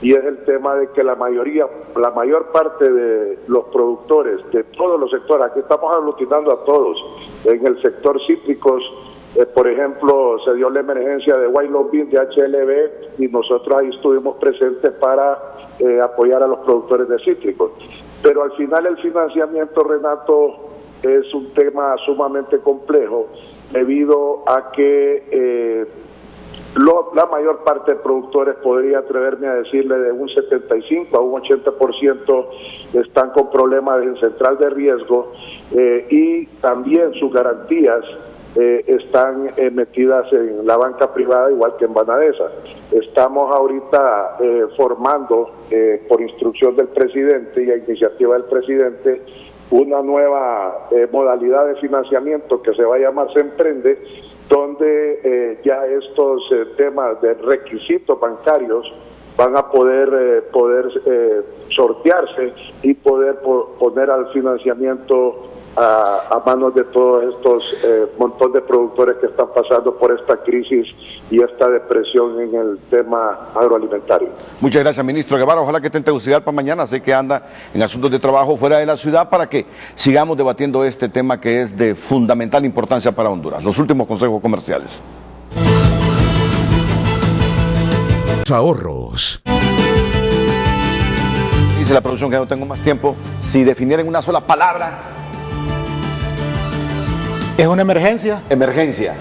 y es el tema de que la mayor parte de los productores de todos los sectores, aquí estamos aglutinando a todos, en el sector cítricos, por ejemplo, se dio la emergencia de White Long Bean, de HLB, y nosotros ahí estuvimos presentes para apoyar a los productores de cítricos. Pero al final el financiamiento, Renato, es un tema sumamente complejo debido a que la mayor parte de productores, podría atreverme a decirle, de un 75 a un 80% están con problemas en central de riesgo, y también sus garantías están metidas en la banca privada, igual que en Banadesa. Estamos ahorita formando, por instrucción del presidente y a iniciativa del presidente, una nueva modalidad de financiamiento que se va a llamar Se Emprende, donde ya estos temas de requisitos bancarios van a poder sortearse y poder poner al financiamiento a manos de todos estos montón de productores que están pasando por esta crisis y esta depresión en el tema agroalimentario. Muchas gracias, ministro Guevara. Ojalá que esté en Tegucigalpa mañana. Sé que anda en asuntos de trabajo fuera de la ciudad para que sigamos debatiendo este tema que es de fundamental importancia para Honduras. Los últimos consejos comerciales. Ahorros. Dice la producción que no tengo más tiempo. Si definieran una sola palabra. ¿Es una emergencia? Emergencia.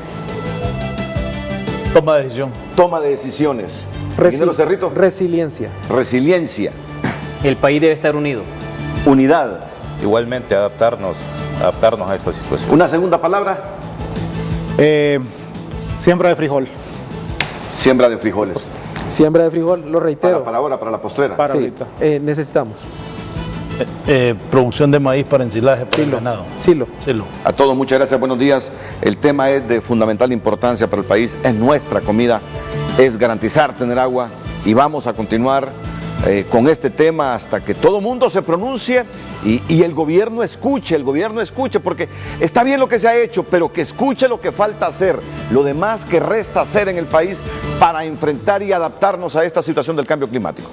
Toma de decisión. Toma de decisiones. Ingeniero Cerrito. Resiliencia. Resiliencia. El país debe estar unido. Unidad. Igualmente, adaptarnos a esta situación. Una segunda palabra. Siembra de frijol. Siembra de frijoles. Siembra de frijol, lo reitero. Para ahora, para la postrera. Para Sí, ahorita. necesitamos. Producción de maíz para ensilaje para el ganado. Silo. A todos, muchas gracias, buenos días. El tema es de fundamental importancia para el país, es nuestra comida, es garantizar tener agua y vamos a continuar con este tema hasta que todo mundo se pronuncie y el gobierno escuche, porque está bien lo que se ha hecho, pero que escuche lo que falta hacer, lo demás que resta hacer en el país para enfrentar y adaptarnos a esta situación del cambio climático.